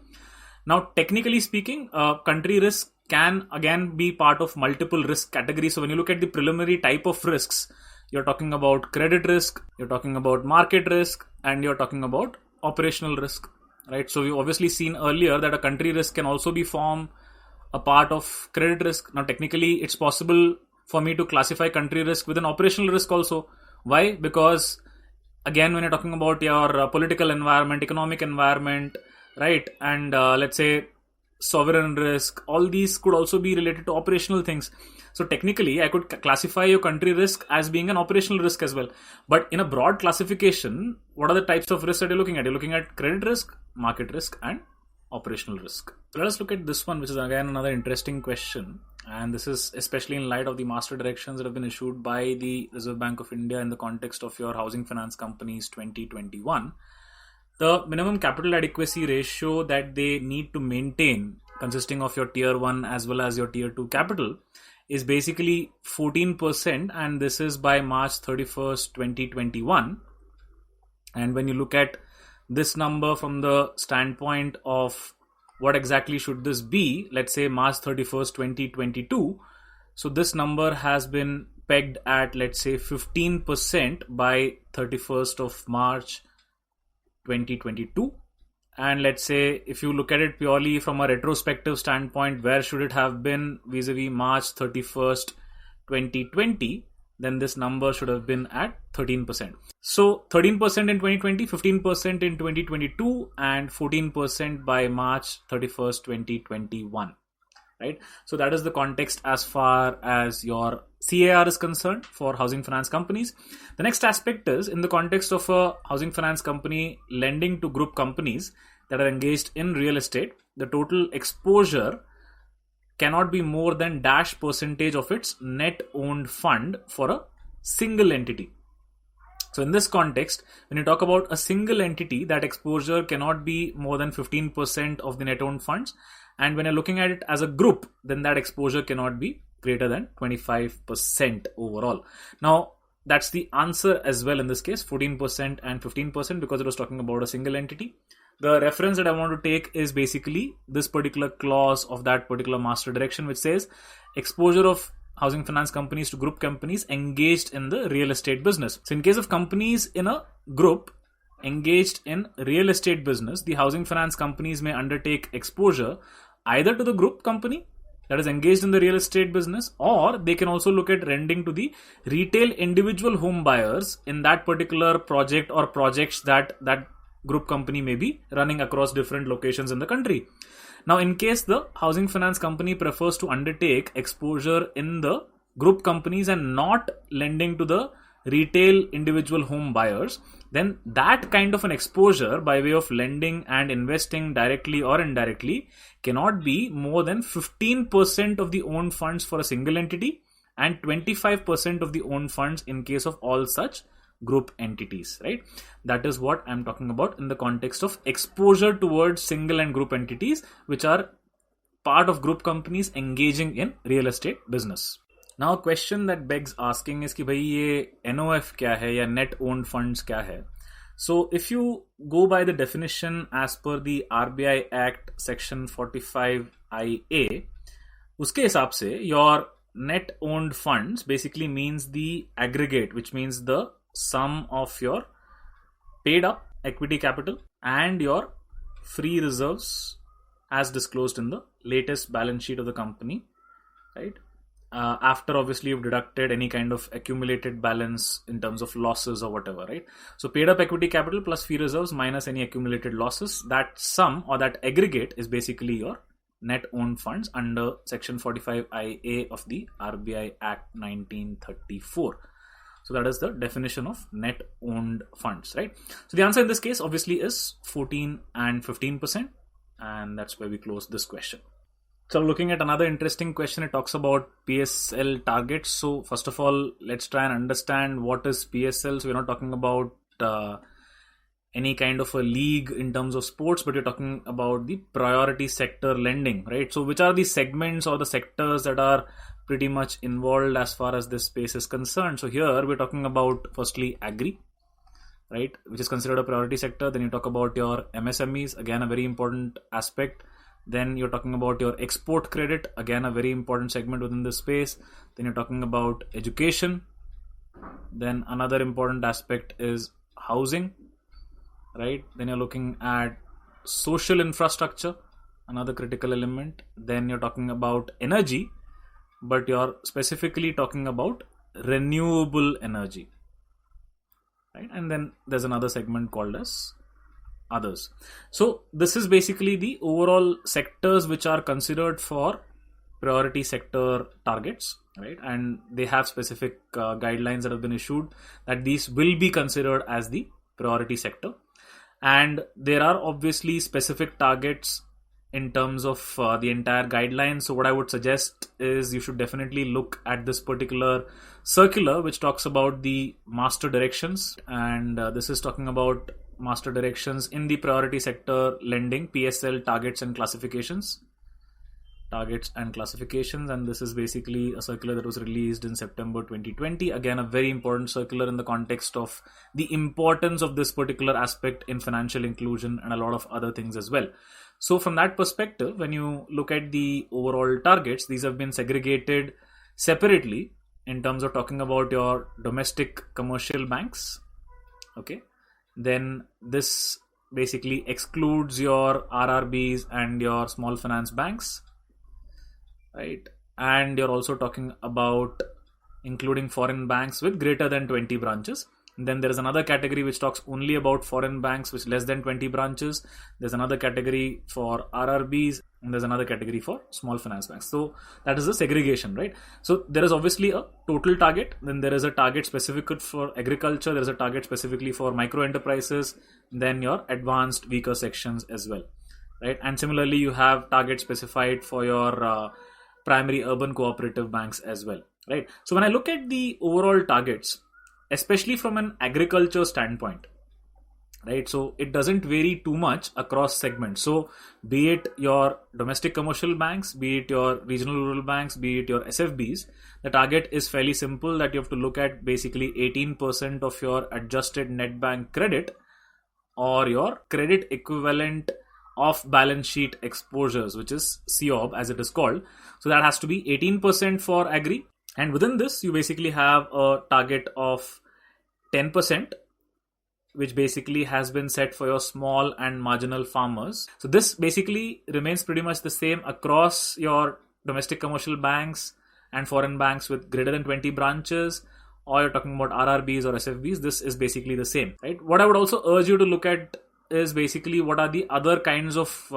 Now, technically speaking, country risk can again be part of multiple risk categories. So when you look at the preliminary type of risks, you're talking about credit risk, you're talking about market risk, and you're talking about operational risk, right? So we've obviously seen earlier that a country risk can also be formed a part of credit risk. Now, technically, it's possible for me to classify country risk with an operational risk also. Why? Because again, when you're talking about your political environment, economic environment, right, and let's say sovereign risk, all these could also be related to operational things. So technically, I could classify your country risk as being an operational risk as well. But in a broad classification, what are the types of risks that you're looking at? You're looking at credit risk, market risk, and operational risk. So let us look at this one, which is again another interesting question. And this is especially in light of the master directions that have been issued by the Reserve Bank of India in the context of your housing finance companies 2021. The minimum capital adequacy ratio that they need to maintain, consisting of your tier 1 as well as your tier 2 capital, is basically 14%, and this is by March 31st, 2021. And when you look at this number from the standpoint of what exactly should this be, let's say March 31st, 2022. So this number has been pegged at, let's say, 15% by 31st of March 2022. And let's say if you look at it purely from a retrospective standpoint, where should it have been vis-a-vis March 31st, 2020, then this number should have been at 13%. So 13% in 2020, 15% in 2022, and 14% by March 31st, 2021. Right? So that is the context as far as your CAR is concerned for housing finance companies. The next aspect is in the context of a housing finance company lending to group companies that are engaged in real estate, the total exposure cannot be more than dash percentage of its net owned fund for a single entity. So in this context, when you talk about a single entity, that exposure cannot be more than 15% of the net owned funds. And when you're looking at it as a group, then that exposure cannot be greater than 25% overall. Now, that's the answer as well in this case, 14% and 15%, because it was talking about a single entity. The reference that I want to take is basically this particular clause of that particular master direction, which says exposure of housing finance companies to group companies engaged in the real estate business. So in case of companies in a group engaged in real estate business, the housing finance companies may undertake exposure either to the group company that is engaged in the real estate business, or they can also look at lending to the retail individual home buyers in that particular project or projects that group company may be running across different locations in the country. Now, in case the housing finance company prefers to undertake exposure in the group companies and not lending to the retail individual home buyers, then that kind of an exposure by way of lending and investing directly or indirectly cannot be more than 15% of the owned funds for a single entity and 25% of the owned funds in case of all such group entities, right? That is what I'm talking about in the context of exposure towards single and group entities, which are part of group companies engaging in real estate business. Now, a question that begs asking is कि भाई ये NOF क्या है या net owned funds क्या है? So if you go by the definition as per the RBI Act section 45IA, uske hisab se your net owned funds basically means the aggregate, which means the sum of your paid up equity capital and your free reserves as disclosed in the latest balance sheet of the company, right? After obviously you've deducted any kind of accumulated balance in terms of losses or whatever, right? So paid up equity capital plus free reserves minus any accumulated losses, that sum or that aggregate is basically your net owned funds under section 45IA of the RBI Act 1934. So that is the definition of net owned funds, right? So the answer in this case obviously is 14 and 15%, and that's where we close this question. So looking at another interesting question, it talks about PSL targets. So first of all, let's try and understand what is PSL. So we're not talking about any kind of a league in terms of sports, but you're talking about the priority sector lending, right? So which are the segments or the sectors that are pretty much involved as far as this space is concerned? So here we're talking about firstly agri, right, which is considered a priority sector. Then you talk about your MSMEs, again a very important aspect. Then you're talking about your export credit, again a very important segment within this space. Then you're talking about education. Then another important aspect is housing, right? Then you're looking at social infrastructure, another critical element. Then you're talking about energy, but you're specifically talking about renewable energy, right? And then there's another segment called as others. So this is basically the overall sectors which are considered for priority sector targets, right? And they have specific guidelines that have been issued that these will be considered as the priority sector. And there are obviously specific targets in terms of the entire guidelines. So what I would suggest is you should definitely look at this particular circular which talks about the master directions, and this is talking about master directions in the priority sector lending, PSL targets and classifications. And this is basically a circular that was released in September 2020. Again, a very important circular in the context of the importance of this particular aspect in financial inclusion and a lot of other things as well. So from that perspective, when you look at the overall targets, these have been segregated separately in terms of talking about your domestic commercial banks, okay? Then this basically excludes your RRBs and your small finance banks, right? And you're also talking about including foreign banks with greater than 20 branches. And then there is another category which talks only about foreign banks with less than 20 branches. There's another category for RRBs, and there's another category for small finance banks. So that is the segregation, right? So there is obviously a total target. Then there is a target specific for agriculture. There is a target specifically for micro enterprises. Then your advanced weaker sections as well, right? And similarly, you have targets specified for your primary urban cooperative banks as well, right? So when I look at the overall targets, especially from an agriculture standpoint, right, so it doesn't vary too much across segments. So be it your domestic commercial banks, be it your regional rural banks, be it your SFBs, the target is fairly simple, that you have to look at basically 18% of your adjusted net bank credit or your credit equivalent of balance sheet exposures, which is COB as it is called. So that has to be 18% for agri. And within this, you basically have a target of 10%, which basically has been set for your small and marginal farmers. So this basically remains pretty much the same across your domestic commercial banks and foreign banks with greater than 20 branches, or you're talking about RRBs or SFBs. This is basically the same, right? What I would also urge you to look at is basically what are the other kinds of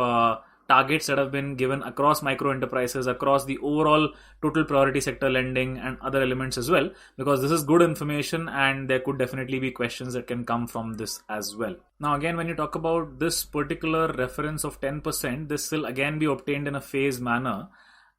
targets that have been given across micro enterprises, across the overall total priority sector lending and other elements as well, because this is good information and there could definitely be questions that can come from this as well. Now again, when you talk about this particular reference of 10%, this will again be obtained in a phased manner,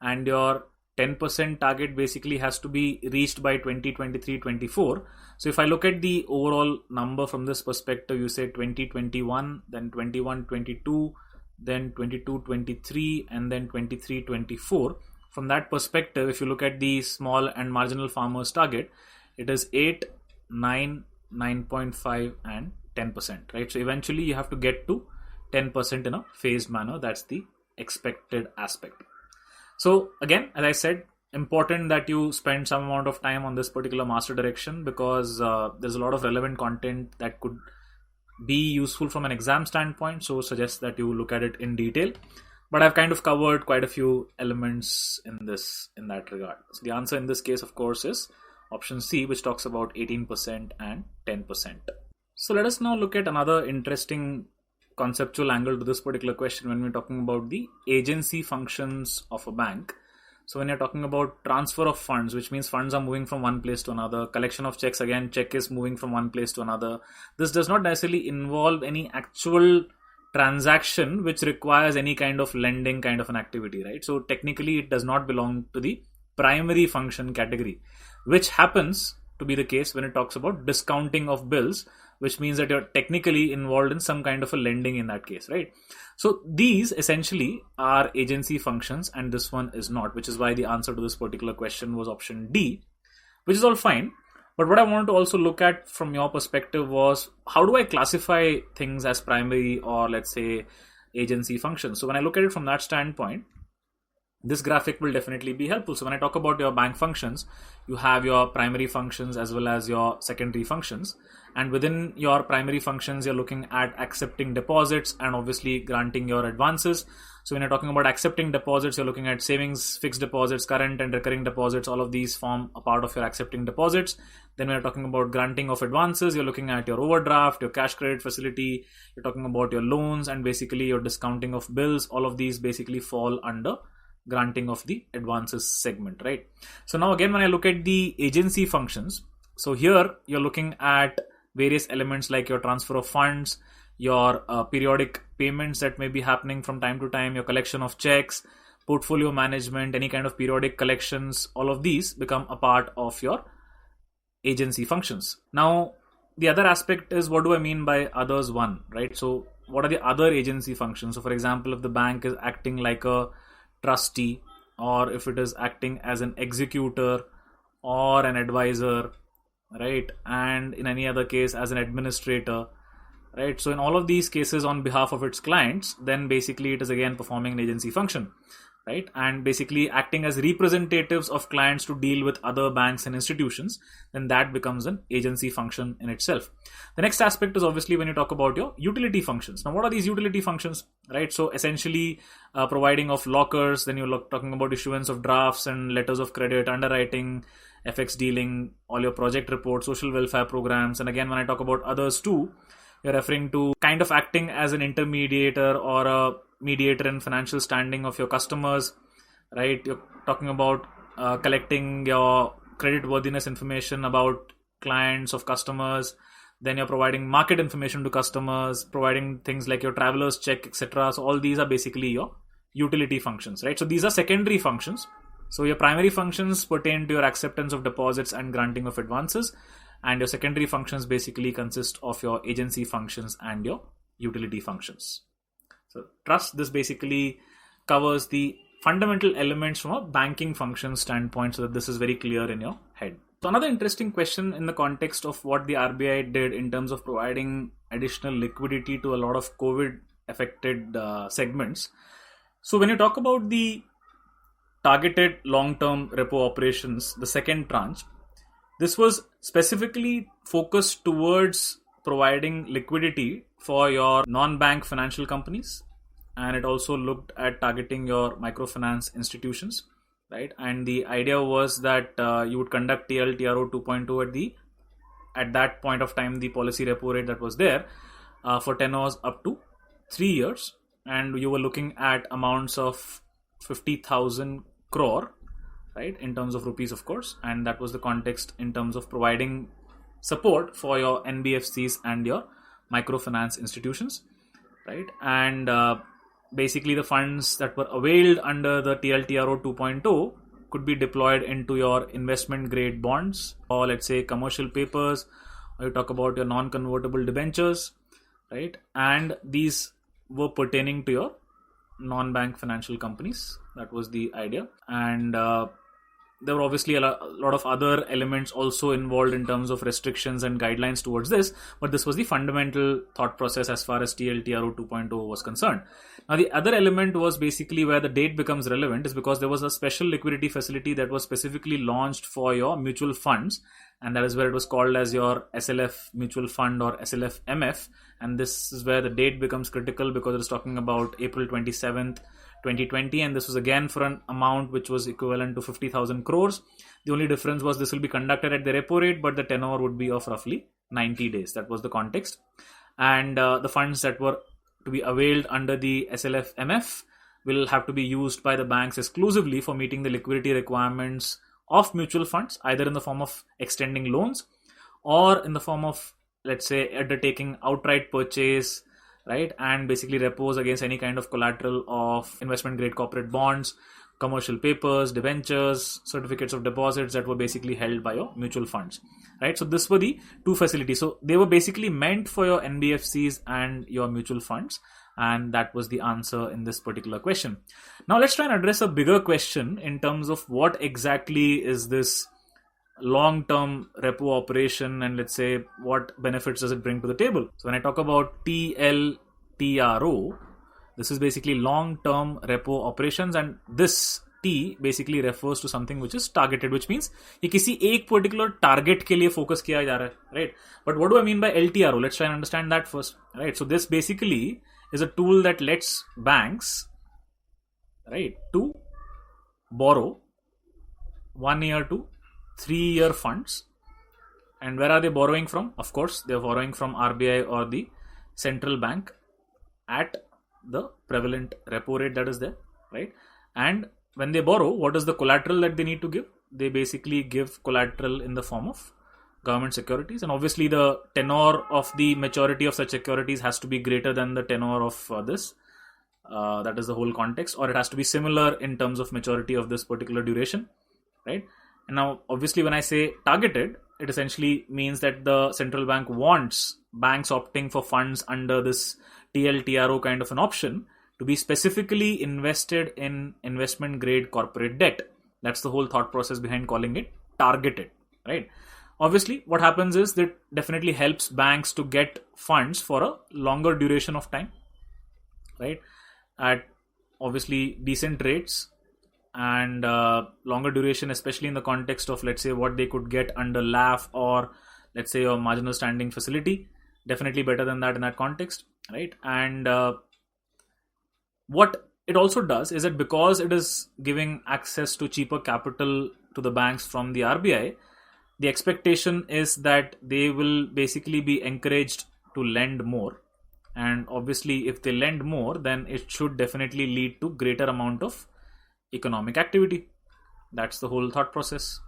and your 10% target basically has to be reached by 2023-24. So if I look at the overall number from this perspective, you say 2021, then 21-22, then 22-23, and then 23-24. From that perspective, if you look at the small and marginal farmers target, it is 8, 9, 9.5 and 10%, right? So eventually you have to get to 10% in a phased manner. That's the expected aspect. So again, as I said, important that you spend some amount of time on this particular master direction, because there's a lot of relevant content that could be useful from an exam standpoint. So suggest that you look at it in detail. But I've kind of covered quite a few elements in that regard. So the answer in this case, of course, is option C, which talks about 18% and 10%. So let us now look at another interesting conceptual angle to this particular question when we're talking about the agency functions of a bank. So when you're talking about transfer of funds, which means funds are moving from one place to another, collection of checks, again, check is moving from one place to another. This does not necessarily involve any actual transaction which requires any kind of lending kind of an activity, right? So technically it does not belong to the primary function category, which happens to be the case when it talks about discounting of bills, which means that you're technically involved in some kind of a lending in that case, right? So these essentially are agency functions, and this one is not, which is why the answer to this particular question was option D, which is all fine. But what I wanted to also look at from your perspective was, how do I classify things as primary or, let's say, agency functions? So when I look at it from that standpoint, this graphic will definitely be helpful. So when I talk about your bank functions, you have your primary functions as well as your secondary functions. And within your primary functions, you're looking at accepting deposits and obviously granting your advances. So when you're talking about accepting deposits, you're looking at savings, fixed deposits, current and recurring deposits. All of these form a part of your accepting deposits. Then when you're talking about granting of advances, you're looking at your overdraft, your cash credit facility. You're talking about your loans and basically your discounting of bills. All of these basically fall under granting of the advances segment, right? So now again, when I look at the agency functions, so here you're looking at various elements like your transfer of funds, your periodic payments that may be happening from time to time, your collection of checks, portfolio management, any kind of periodic collections. All of these become a part of your agency functions. Now, the other aspect is, what do I mean by others one, right? So what are the other agency functions? So for example, if the bank is acting like a trustee, or if it is acting as an executor or an advisor, right? And in any other case as an administrator, right? So in all of these cases on behalf of its clients, then basically it is again performing an agency function, right? And basically acting as representatives of clients to deal with other banks and institutions, then that becomes an agency function in itself. The next aspect is obviously when you talk about your utility functions. Now, what are these utility functions, right? So essentially providing of lockers, then you're talking about issuance of drafts and letters of credit, underwriting, FX dealing, all your project reports, social welfare programs. And again, when I talk about others too, you're referring to kind of acting as an intermediator or a mediator in financial standing of your customers, right? You're talking about collecting your credit worthiness information about clients of customers. Then you're providing market information to customers, providing things like your traveler's check, etc. So all these are basically your utility functions, right? So these are secondary functions. So your primary functions pertain to your acceptance of deposits and granting of advances, and your secondary functions basically consist of your agency functions and your utility functions. So trust, this basically covers the fundamental elements from a banking function standpoint, so that this is very clear in your head. So another interesting question in the context of what the RBI did in terms of providing additional liquidity to a lot of COVID affected segments. So when you talk about the targeted long-term repo operations, the second tranche, this was specifically focused towards providing liquidity for your non-bank financial companies, and it also looked at targeting your microfinance institutions, right? And the idea was that you would conduct TLTRO 2.2 at that point of time, the policy repo rate that was there for tenors up to 3 years, and you were looking at amounts of 50,000 crore, right, in terms of rupees, of course, and that was the context in terms of providing support for your NBFCs and your microfinance institutions, right? And basically the funds that were availed under the TLTRO 2.0 could be deployed into your investment grade bonds, or let's say commercial papers, or you talk about your non-convertible debentures, right? And these were pertaining to your non-bank financial companies. That was the idea. And there were obviously a lot of other elements also involved in terms of restrictions and guidelines towards this, but this was the fundamental thought process as far as TLTRO 2.0 was concerned. Now, the other element was basically where the date becomes relevant is because there was a special liquidity facility that was specifically launched for your mutual funds, and that is where it was called as your SLF mutual fund or SLF MF. And this is where the date becomes critical because it is talking about April 27th, 2020, and this was again for an amount which was equivalent to 50,000 crores. The only difference was this will be conducted at the repo rate, but the tenor would be of roughly 90 days. That was the context. And the funds that were to be availed under the SLF MF will have to be used by the banks exclusively for meeting the liquidity requirements of mutual funds, either in the form of extending loans or in the form of, let's say, undertaking outright purchase, right, and basically repos against any kind of collateral of investment grade corporate bonds, commercial papers, debentures, certificates of deposits that were basically held by your mutual funds, right? So this were the two facilities. So they were basically meant for your NBFCs and your mutual funds, and that was the answer in this particular question. Now let's try and address a bigger question in terms of what exactly is this long-term repo operation, and let's say what benefits does it bring to the table. So when I talk about TLTRO, this is basically long-term repo operations, and this T basically refers to something which is targeted, which means ये किसी एक particular target के लिए focus किया जा रहा है, right? But what do I mean by LTRO? Let's try and understand that first, right? So this basically is a tool that lets banks, right, to borrow 1 year to 3 year funds. And where are they borrowing from? Of course, they're borrowing from RBI or the central bank at the prevalent repo rate that is there, right? And when they borrow, what is the collateral that they need to give? They basically give collateral in the form of government securities, and obviously the tenor of the maturity of such securities has to be greater than the tenor of this. That is the whole context, or it has to be similar in terms of maturity of this particular duration, right? And now, obviously, when I say targeted, it essentially means that the central bank wants banks opting for funds under this TLTRO kind of an option to be specifically invested in investment grade corporate debt. That's the whole thought process behind calling it targeted, right? Obviously, what happens is that definitely helps banks to get funds for a longer duration of time, right? At obviously decent rates and longer duration, especially in the context of, let's say, what they could get under LAF or, let's say, a marginal standing facility. Definitely better than that in that context, right? And what it also does is that because it is giving access to cheaper capital to the banks from the RBI, the expectation is that they will basically be encouraged to lend more. And obviously, if they lend more, then it should definitely lead to greater amount of economic activity. That's the whole thought process,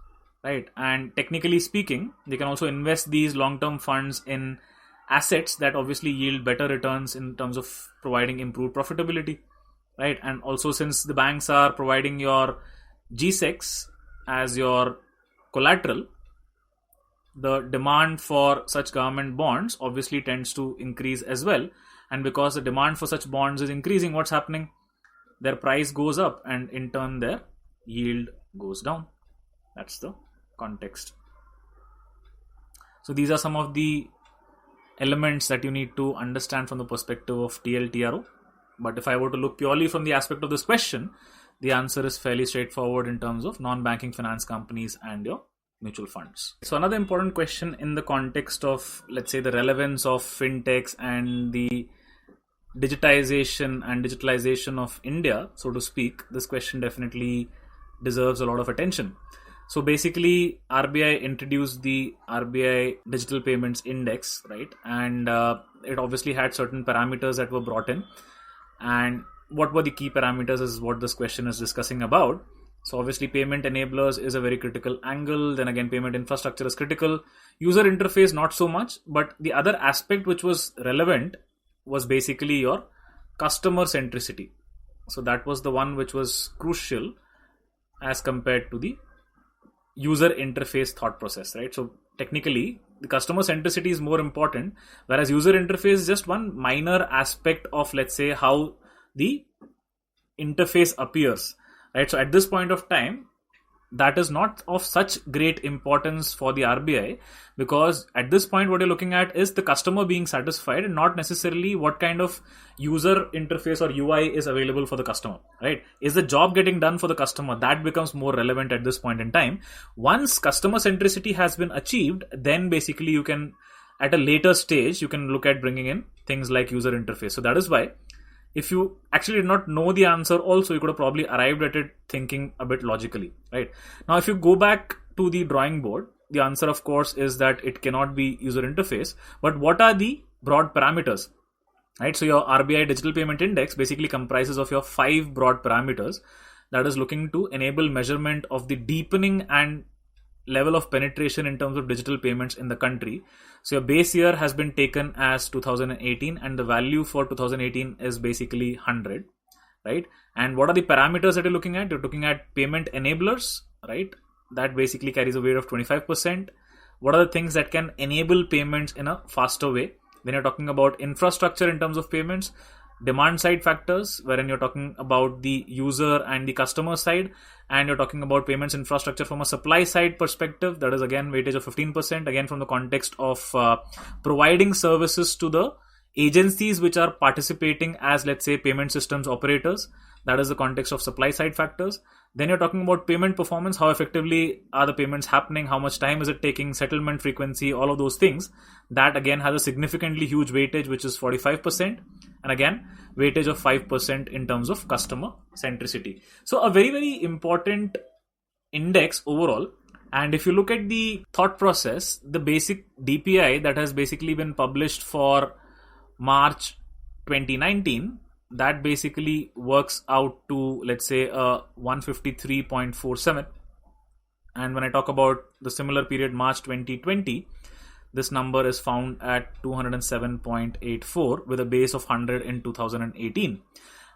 right? And technically speaking, they can also invest these long-term funds in assets that obviously yield better returns in terms of providing improved profitability, right? And also, since the banks are providing your GSECs as your collateral, the demand for such government bonds obviously tends to increase as well. And because the demand for such bonds is increasing, what's happening? Their price goes up, and in turn their yield goes down. That's the context. So these are some of the elements that you need to understand from the perspective of TLTRO. But if I were to look purely from the aspect of this question, the answer is fairly straightforward in terms of non-banking finance companies and your mutual funds. So another important question in the context of, let's say, the relevance of fintechs and the digitization and digitalization of India, so to speak, this question definitely deserves a lot of attention. So basically, RBI introduced the RBI Digital Payments Index, right? And it obviously had certain parameters that were brought in. And what were the key parameters is what this question is discussing about. So obviously, payment enablers is a very critical angle. Then again, payment infrastructure is critical. User interface, not so much. But the other aspect which was relevant was basically your customer centricity. So that was the one which was crucial as compared to the user interface thought process, right? So technically, the customer centricity is more important, whereas user interface is just one minor aspect of, let's say, how the interface appears, right? So at this point of time, that is not of such great importance for the RBI, because at this point what you're looking at is the customer being satisfied and not necessarily what kind of user interface or UI is available for the customer, right? Is the job getting done for the customer? That becomes more relevant at this point in time. Once customer centricity has been achieved, then basically you can, at a later stage, you can look at bringing in things like user interface. So that is why, if you actually did not know the answer also, you could have probably arrived at it thinking a bit logically, right? Now, if you go back to the drawing board, the answer, of course, is that it cannot be user interface. But what are the broad parameters, right? So your RBI Digital Payment Index basically comprises of your 5 broad parameters that is looking to enable measurement of the deepening and level of penetration in terms of digital payments in the country. So your base year has been taken as 2018, and the value for 2018 is basically 100, right? And what are the parameters that you're looking at? You're looking at payment enablers, right? That basically carries a weight of 25%. What are the things that can enable payments in a faster way? Then you're talking about infrastructure in terms of payments, demand side factors, wherein you're talking about the user and the customer side, and you're talking about payments infrastructure from a supply side perspective. That is again weightage of 15%, again from the context of providing services to the agencies which are participating as, let's say, payment systems operators. That is the context of supply side factors. Then you're talking about payment performance, how effectively are the payments happening, how much time is it taking, settlement frequency, all of those things. That again has a significantly huge weightage, which is 45%. And again, weightage of 5% in terms of customer centricity. So a very, very important index overall. And if you look at the thought process, the basic DPI that has basically been published for March 2019, that basically works out to, let's say, 153.47. And when I talk about the similar period, March 2020, this number is found at 207.84 with a base of 100 in 2018.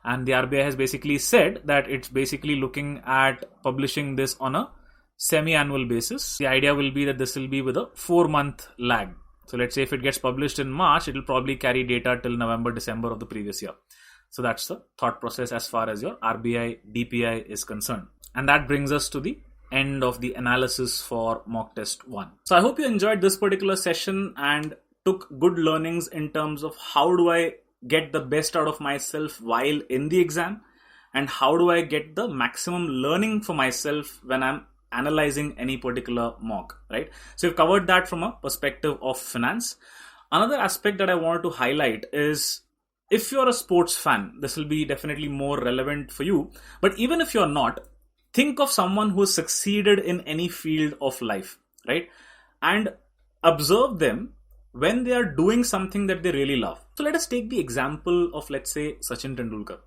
And the RBI has basically said that it's basically looking at publishing this on a semi-annual basis. The idea will be that this will be with a 4-month lag. So let's say if it gets published in March, it will probably carry data till November, December of the previous year. So that's the thought process as far as your RBI DPI is concerned. And that brings us to the end of the analysis for mock test 1. So I hope you enjoyed this particular session and took good learnings in terms of how do I get the best out of myself while in the exam, and how do I get the maximum learning for myself when I'm analyzing any particular mock, right? So we've covered that from a perspective of finance. Another aspect that I wanted to highlight is, if you're a sports fan, this will be definitely more relevant for you. But even if you're not, think of someone who has succeeded in any field of life, right? And observe them when they are doing something that they really love. So let us take the example of, let's say, Sachin Tendulkar,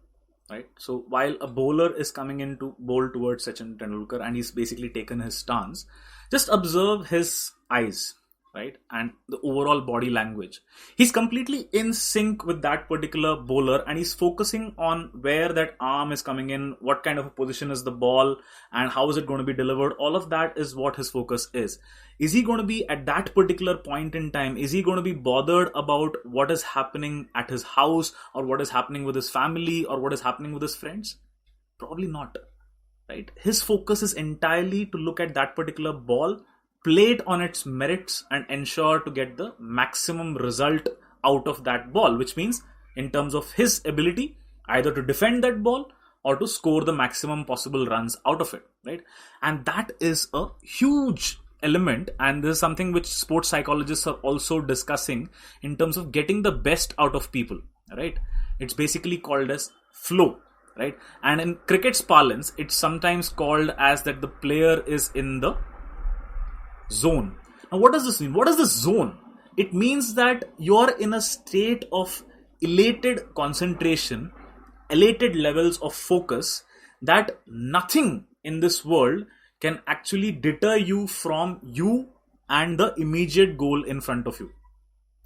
right? So while a bowler is coming in to bowl towards Sachin Tendulkar and he's basically taken his stance, just observe his eyes, right? And the overall body language. He's completely in sync with that particular bowler, and he's focusing on where that arm is coming in, what kind of a position is the ball, and how is it going to be delivered. All of that is what his focus is. Is he going to be at that particular point in time? Is he going to be bothered about what is happening at his house, or what is happening with his family, or what is happening with his friends? Probably not, right? His focus is entirely to look at that particular ball, play it on its merits, and ensure to get the maximum result out of that ball, which means in terms of his ability either to defend that ball or to score the maximum possible runs out of it, right? And that is a huge element, and this is something which sports psychologists are also discussing in terms of getting the best out of people, right? It's basically called as flow, right? And in cricket's parlance, it's sometimes called as that the player is in the zone. Now, what does this mean? What is this zone? It means that you're in a state of elated concentration, elated levels of focus, that nothing in this world can actually deter you from you and the immediate goal in front of you,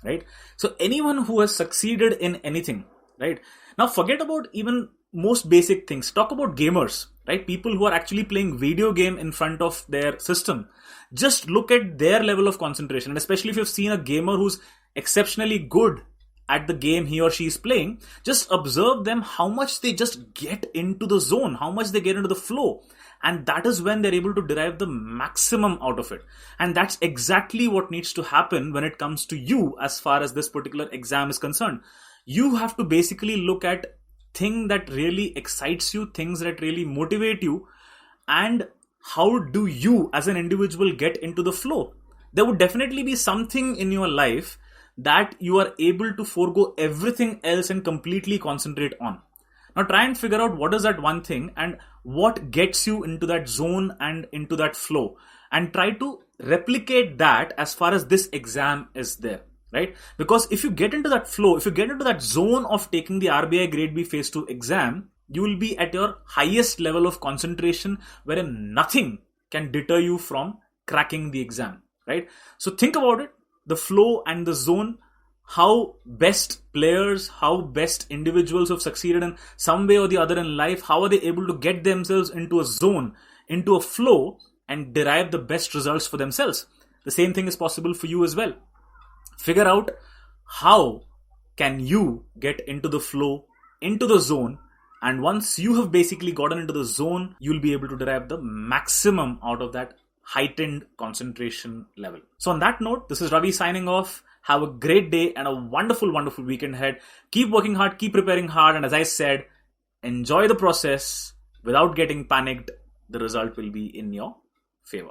right? So anyone who has succeeded in anything, right? Now forget about even most basic things. Talk about gamers, right? People who are actually playing video game in front of their system. Just look at their level of concentration. And especially if you've seen a gamer who's exceptionally good at the game he or she is playing, just observe them, how much they just get into the zone, how much they get into the flow. And that is when they're able to derive the maximum out of it. And that's exactly what needs to happen when it comes to you as far as this particular exam is concerned. You have to basically look at things that really excites you, things that really motivate you, and how do you as an individual get into the flow. There would definitely be something in your life that you are able to forego everything else and completely concentrate on. Now try and figure out what is that one thing and what gets you into that zone and into that flow, and try to replicate that as far as this exam is there, right? Because if you get into that flow, if you get into that zone of taking the RBI Grade B Phase 2 exam, you will be at your highest level of concentration wherein nothing can deter you from cracking the exam, right? So think about it, the flow and the zone, how best players, how best individuals who have succeeded in some way or the other in life, how are they able to get themselves into a zone, into a flow, and derive the best results for themselves. The same thing is possible for you as well. Figure out how can you get into the flow, into the zone, and once you have basically gotten into the zone, you'll be able to derive the maximum out of that heightened concentration level. So on that note, this is Ravi signing off. Have a great day and a wonderful, wonderful weekend ahead. Keep working hard, keep preparing hard, and as I said, enjoy the process without getting panicked. The result will be in your favor.